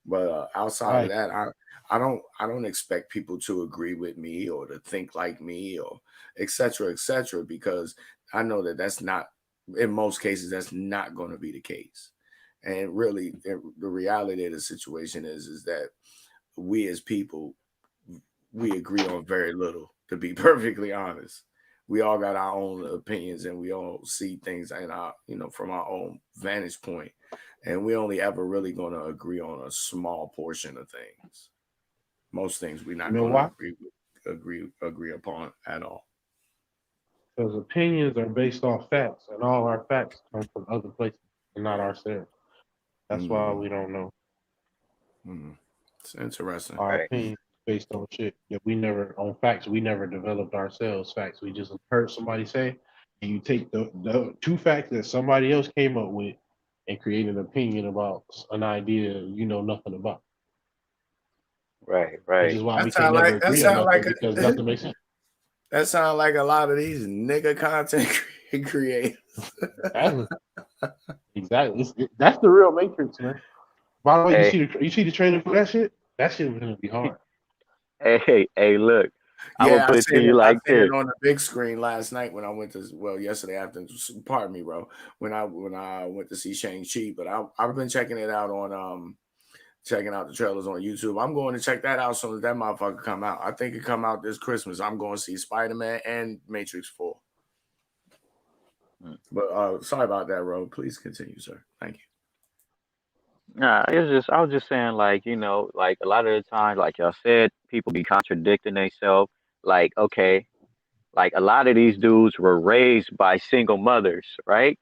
S2: But outside of
S4: Right.
S2: that, I don't expect people to agree with me or to think like me or et cetera, because I know that that's not, in most cases, that's not going to be the case. And really, the reality of the situation is that we as people, we agree on very little. To be perfectly honest, we all got our own opinions and we all see things in our, from our own vantage point, and we only ever really going to agree on a small portion of things. Most things we're
S4: You
S2: not
S4: know
S2: going to
S4: why?
S2: agree upon at all.
S4: Because opinions are based off facts, and all our facts come from other places and not ourselves. That's why we don't know.
S2: It's interesting.
S4: Our
S3: Right.
S4: opinions based on shit that we never on facts we never developed ourselves. Facts we just heard somebody say, and you take the two facts that somebody else came up with and create an opinion about an idea you know nothing about.
S3: Right.
S4: Which
S3: Right.
S4: is why
S2: That
S4: we can
S2: sound
S4: never
S2: like that
S4: agree on
S2: sound
S4: nothing
S2: like
S4: because
S2: a,
S4: nothing makes sense.
S2: that sound like a lot of these nigga content creators.
S4: Exactly. Exactly. That's the real matrix, man. By the way,
S3: Hey,
S4: you see the trailer for that shit? That shit was gonna be hard.
S3: hey, look. I'm gonna
S2: Yeah,
S3: put it to you
S2: I
S3: like
S2: seen
S3: this.
S2: it on the big screen last night when I went to yesterday afternoon. Pardon me, bro. When I went to see Shang-Chi, but I've been checking it out on checking out the trailers on YouTube. I'm going to check that out as soon as that motherfucker come out. I think it come out this Christmas. I'm going to see Spider-Man and Matrix 4. But sorry about that, Ro. Please continue, sir. Thank you.
S3: Nah, it's just I was just saying like, like a lot of the times, like y'all said, people be contradicting themselves. Like, okay, like a lot of these dudes were raised by single mothers, right?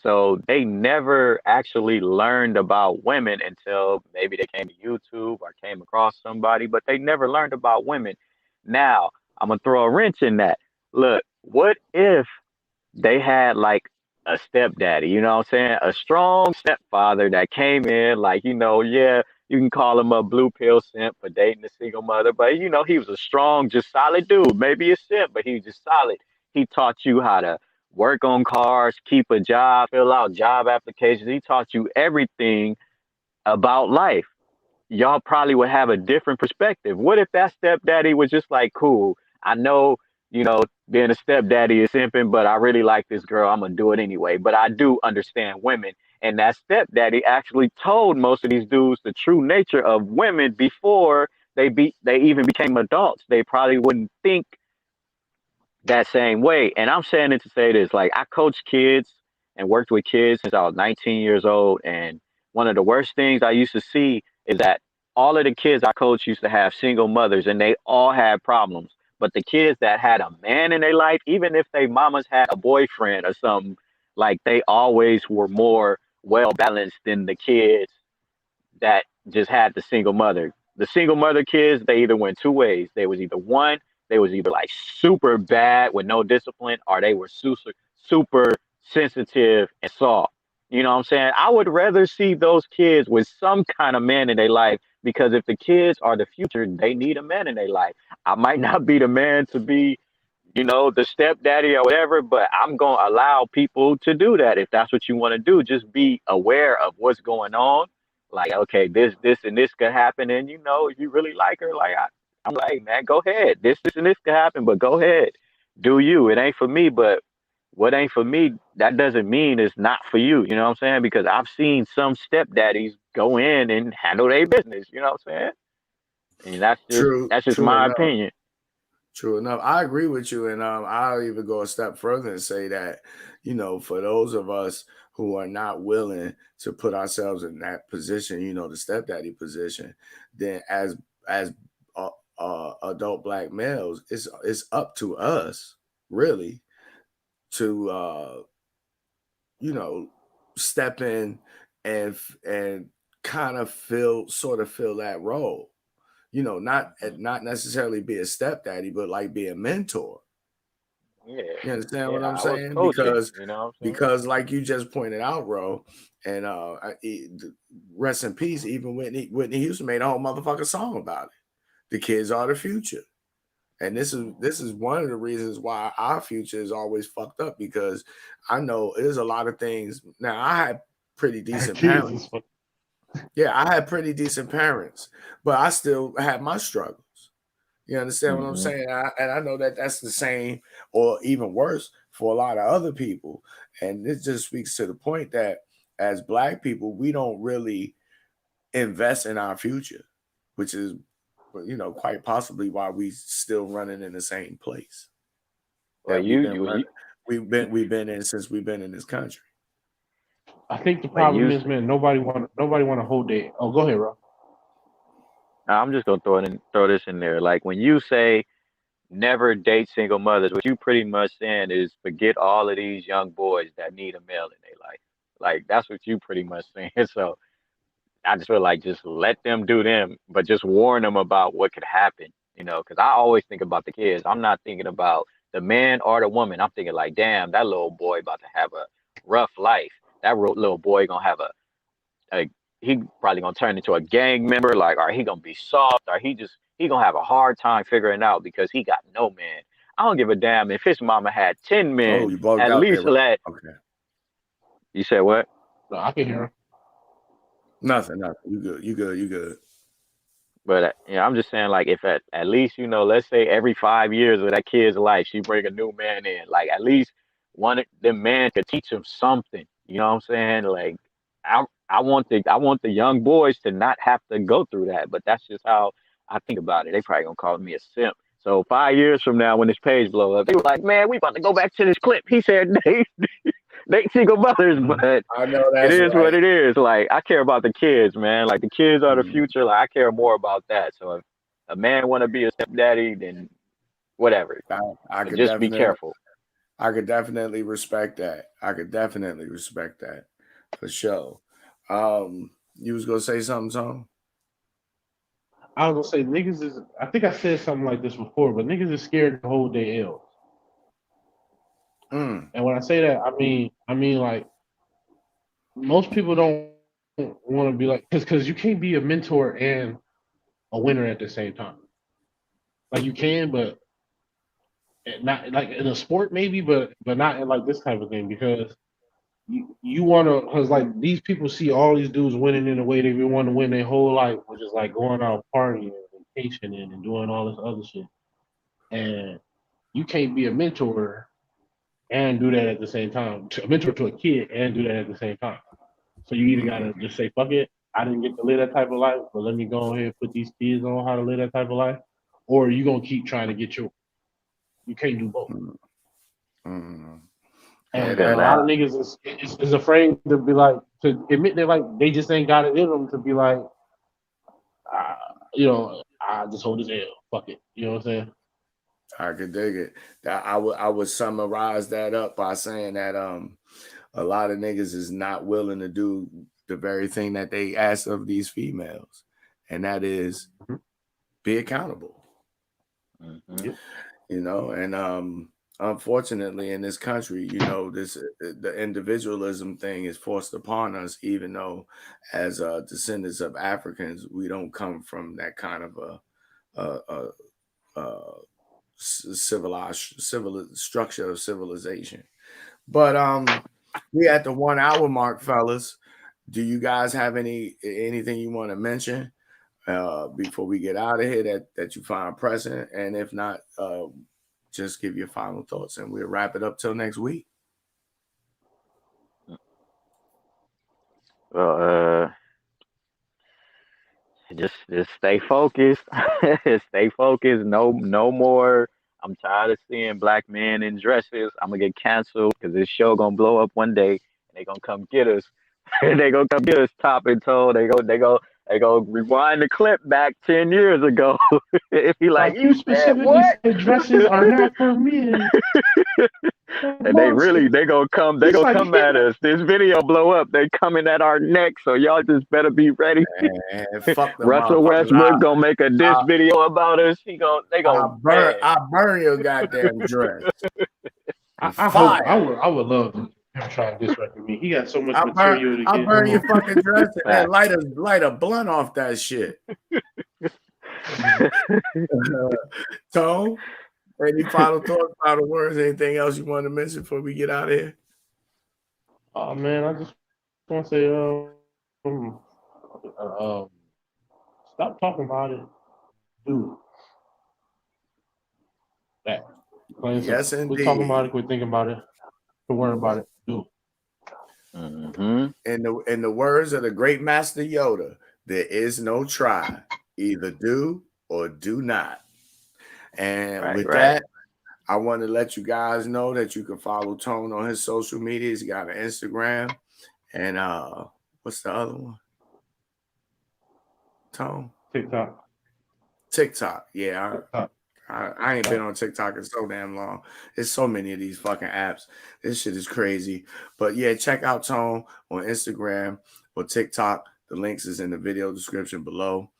S3: So they never actually learned about women until maybe they came to YouTube or came across somebody, but they never learned about women. Now, I'm gonna throw a wrench in that. Look, what if they had like a stepdaddy, you know what I'm saying? A strong stepfather that came in, like, yeah, you can call him a blue pill simp for dating a single mother, but he was a strong, just solid dude. Maybe a simp, but he was just solid. He taught you how to work on cars, keep a job, fill out job applications. He taught you everything about life. Y'all probably would have a different perspective. What if that stepdaddy was just like, cool, I know, being a stepdaddy is simping, but I really like this girl. I'm going to do it anyway. But I do understand women. And that stepdaddy actually told most of these dudes the true nature of women before they even became adults. They probably wouldn't think that same way. And I'm saying it to say this, like I coach kids and worked with kids since I was 19 years old. And one of the worst things I used to see is that all of the kids I coached used to have single mothers and they all had problems. But the kids that had a man in their life, even if they mamas had a boyfriend or something, like they always were more well balanced than the kids that just had the single mother. The single mother kids, they either went two ways. They was either one, they was either like super bad with no discipline, or they were super sensitive and soft. You know what I'm saying? I would rather see those kids with some kind of man in their life because if the kids are the future, they need a man in their life. I might not be the man to be, the stepdaddy or whatever, but I'm going to allow people to do that. If that's what you want to do, just be aware of what's going on. Like, okay, this, and this could happen. And, if you really like her, like, I'm like, man, go ahead. This, and this could happen, but go ahead. Do you. It ain't for me, but what ain't for me, that doesn't mean it's not for you. You know what I'm saying? Because I've seen some stepdaddies go in and handle their business. You know what I'm saying? And that's just
S2: True
S3: my
S2: enough.
S3: opinion.
S2: True enough. I agree with you. And I'll even go a step further and say that, for those of us who are not willing to put ourselves in that position, the stepdaddy position, then as adult black males, it's up to us really to step in and kind of fill that role. Not necessarily be a stepdaddy, but like be a mentor.
S3: Yeah.
S2: You understand what
S3: Yeah.
S2: I'm
S3: I was
S2: saying?
S3: coaching.
S2: Because
S3: You know what I'm saying?
S2: because like you just pointed out, bro, and rest in peace. Even Whitney Houston made a whole motherfucking song about it. The kids are the future, and this is one of the reasons why our future is always fucked up because I know there's a lot of things. Now I had pretty decent
S4: Kids
S2: parents.
S4: is fun.
S2: Yeah, I had pretty decent parents, but I still had my struggles. You understand what I'm
S3: Hmm.
S2: saying? And I know that that's the same or even worse for a lot of other people. And this just speaks to the point that as Black people, we don't really invest in our future, which is you know, quite possibly why we still running in the same place
S3: Well,
S2: that we've been in since we've been in this country.
S4: I think the problem is, man, nobody want to hold their. Oh, go ahead, Rob.
S3: I'm just gonna throw this in there. Like when you say never date single mothers, what you pretty much saying is forget all of these young boys that need a male in their life. Like that's what you pretty much saying. So I just feel like just let them do them, but just warn them about what could happen. You know, because I always think about the kids. I'm not thinking about the man or the woman. I'm thinking like, damn, that little boy about to have a rough life. That little boy gonna have a he probably gonna turn into a gang member. Like, or he gonna be soft, or he gonna have a hard time figuring out because he got no man. I don't give a damn if his mama had 10
S2: Oh,
S3: men.
S2: you bugged
S3: At
S2: out
S3: least
S2: there.
S3: let.
S2: Okay.
S3: You said what?
S4: No, I can hear him.
S2: Nothing. You good.
S3: But I'm just saying, like, if at least let's say every 5 years of that kid's life, she bring a new man in. Like, at least one of them man could teach him something. You know what I'm saying? Like, I want the young boys to not have to go through that. But that's just how I think about it. They probably gonna call me a simp. So 5 years from now, when this page blow up, they were like, "Man, we about to go back to this clip." He said, "They single mothers," but
S2: I know
S3: it
S2: that's
S3: is
S2: right.
S3: what it is. Like I care about the kids, man. Like the kids are the
S2: Mhm.
S3: future. Like I care more about that. So if a man want to be a stepdaddy, then whatever.
S2: I
S3: But
S2: could
S3: just be
S2: definitely,
S3: careful.
S2: I could definitely respect that. For sure. You was gonna say something, Tom?
S4: I was gonna say niggas is. I think I said something like this before, but niggas is scared to hold their L's.
S2: Mm.
S4: And when I say that, I mean like most people don't want to be like because you can't be a mentor and a winner at the same time. Like you can, but not like in a sport maybe, but not in like this type of thing because you want to because like these people see all these dudes winning in the way they want to win their whole life, which is like going out partying, vacationing, and doing all this other shit. And you can't be a mentor and do that at the same time. A mentor to a kid and do that at the same time. So you either gotta just say fuck it. I didn't get to live that type of life, but let me go ahead and put these kids on how to live that type of life, or you gonna keep trying to get your. You can't do both.
S2: Mm.
S3: I
S4: And
S3: feel
S4: a
S3: that.
S4: lot of niggas is afraid to be like to admit that like they just ain't got it in them to be like, I just hold his L. Fuck it. You know what I'm saying?
S2: I could dig it. I would summarize that up by saying that a lot of niggas is not willing to do the very thing that they ask of these females, and that is be accountable.
S3: Mm-hmm.
S2: You know, and unfortunately in this country, you know, the individualism thing is forced upon us, even though as descendants of Africans, we don't come from that kind of a civilized structure of civilization. But we at the 1 hour mark, fellas. Do you guys have anything you want to mention before we get out of here that you find present? And if not, just give your final thoughts and we'll wrap it up till next week.
S3: Well, just stay focused. Stay focused. No more. I'm tired of seeing black men in dresses. I'm gonna get canceled because this show gonna blow up one day and they gonna come get us. They gonna come get us top and toe. They go rewind the clip back 10 years ago. If he like
S4: Like
S3: you
S4: you
S3: said
S4: specifically
S3: what?
S4: said dresses are not for men.
S3: And they gonna come
S4: He's like,
S3: come at us. This video blow up. They coming at our neck. So y'all just better be ready.
S2: And fuck the
S3: Russell
S2: motherfuckers.
S3: Westbrook gonna make a diss video about us. They gonna man.
S2: I burn your goddamn dress.
S4: I hope
S2: Fire.
S4: I would love him trying to disrespect me. He got so much
S2: I
S4: material to get
S2: burn
S4: him
S2: your
S4: on.
S2: fucking dress and then light a blunt off that shit. Tone, any final thoughts, final words, anything else you want to mention before we get out of here?
S4: Oh man, I just want to say, stop talking about it, dude. That.
S2: Yes,
S4: Quit
S2: indeed.
S4: talking about it. Quit thinking about it. Quit worrying about it, dude.
S3: Mm-hmm.
S2: In the words of the great master Yoda, there is no try. Either do or do not. And with
S3: Right.
S2: that, I want to let you guys know that you can follow Tone on his social media. He's got an Instagram and what's the other one? Tone? TikTok. Yeah, I ain't been on TikTok in so damn long. There's so many of these fucking apps. This shit is crazy. But yeah, check out Tone on Instagram or TikTok. The links is in the video description below.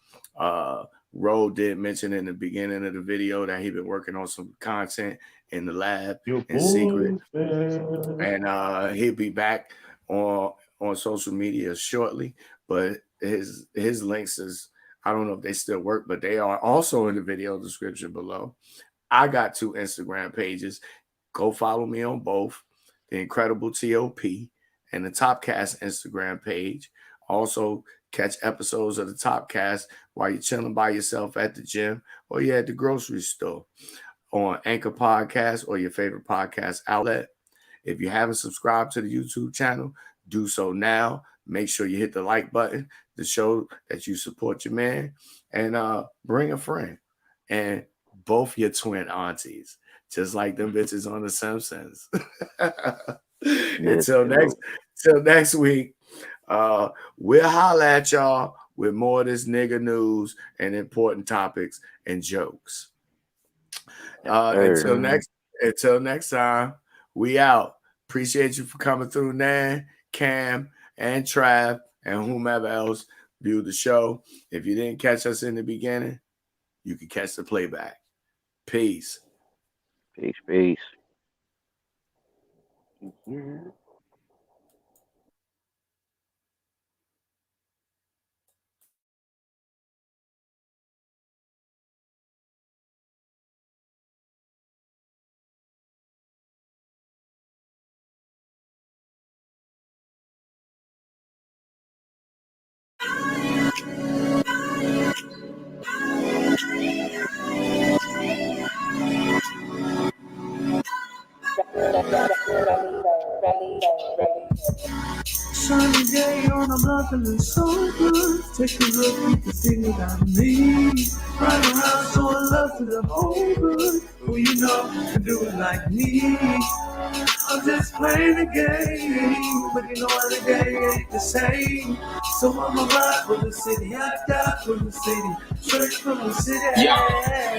S2: Roe did mention in the beginning of the video that he been working on some content in the lab in secret. And he'll be back on social media shortly. But his links is, I don't know if they still work, but they are also in the video description below. I got 2 Instagram pages. Go follow me on both, the Incredible T.O.P and the Top Cast Instagram page. Also, catch episodes of the Top Cast while you're chilling by yourself at the gym or you're at the grocery store on Anchor Podcast or your favorite podcast outlet. If you haven't subscribed to the YouTube channel, do so now. Make sure you hit the like button to show that you support your man, and bring a friend and both your twin aunties, just like them bitches on The Simpsons. Until next week, we'll holla at y'all with more of this nigga news and important topics and jokes. Until next time, we out. Appreciate you for coming through, Nan, Cam, and Trav, and whomever else viewed the show. If you didn't catch us in the beginning, you can catch the playback. Peace.
S3: Peace.
S1: Sunny day on a block and it's so good. Take a look, you can sing without me. Ride around showing love to the whole good. Who you know can do it like me. I'm just playing the game, but you know the game ain't the same. So I'ma ride for the city, I die for the city, straight from the city.
S5: Yo,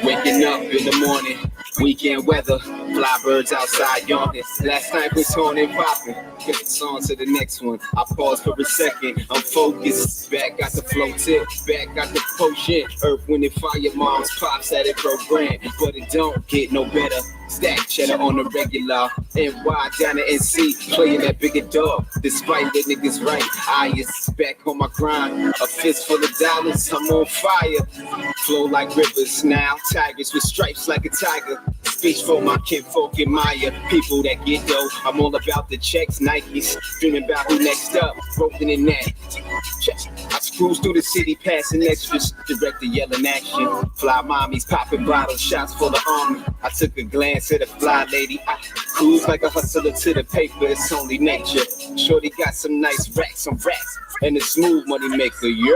S5: waking up in the morning, weekend weather, fly birds outside yawning. Last night was on and popping, gets on to the next one. I pause for a second, I'm focused. Back got the flow tip, back got the potion. Earth, wind, and fire, moms, pops at it program, but it don't get no better. Stack cheddar on the regular, NY down to NC, playing that bigger dog. Despite the niggas right, I is back on my grind. A fist full of dollars, I'm on fire. Flow like rivers now, tigers with stripes like a tiger. Speech for my kinfolk admire. People that get dough, I'm all about the checks, Nikes. Dreaming about who next up, broken in that. I cruise through the city, passing extras. Director yelling action. Fly mommies popping bottle shots for the army. I took a glance at a fly lady. I cruise like a hustler to the paper, it's only nature. Shorty got some nice racks on racks and a smooth money maker, yeah.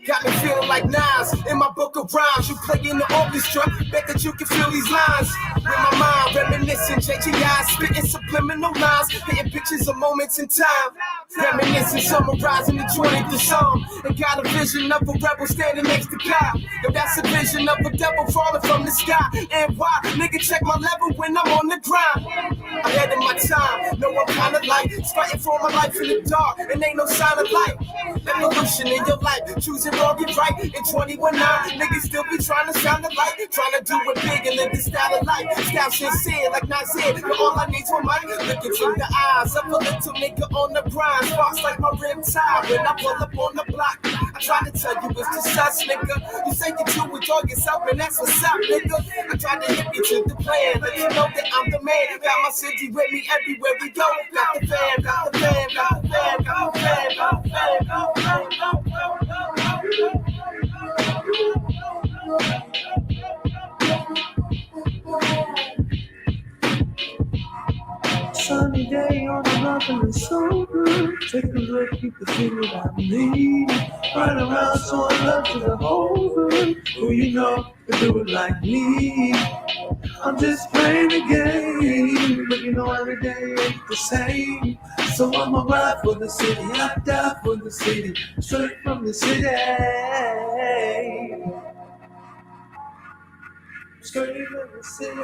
S1: Got me feeling like Nas in my book of rhymes. You play in the orchestra, bet that you can feel these lines. With my mind reminiscing, JGI spitting subliminal lines, painting pictures of moments in time. Reminiscing, summarizing the 20th Psalm. And got a vision of a rebel standing next to God. Yo, that's a vision of a devil falling from the sky. And why? Nigga, check my level when I'm on the grind. Ahead of my time, no one kind of like fighting for my life in the dark, and ain't no sign of light. Evolution in your life, choosing wrong and right. In 21-9, niggas still be trying to sound alike, trying to do it big and live this style of life. Style sincere like Nasir, but all I need's one mic. Look into the eyes of a little nigga on the grind. Sparks like my rim tire when I pull up on the block. I tried to tell you it's just us, nigga. You say you do it all yourself, and that's what's up, nigga. I tried to hit you to the plan, let you know that I'm the man. Got my city with me everywhere we go. Got the fam, got the fam, got the fam, got the fam, got the fam, got the fam, got the
S6: Sunny day on the mountain is so good. Take a look, you can feel it I'm needing. Right around, showing love to the whole hood. Who you know can do it like me? I'm just playing the game, but you know every day ain't the same. So I'ma ride for the city, I die for the city, straight from the city. Straight from the city.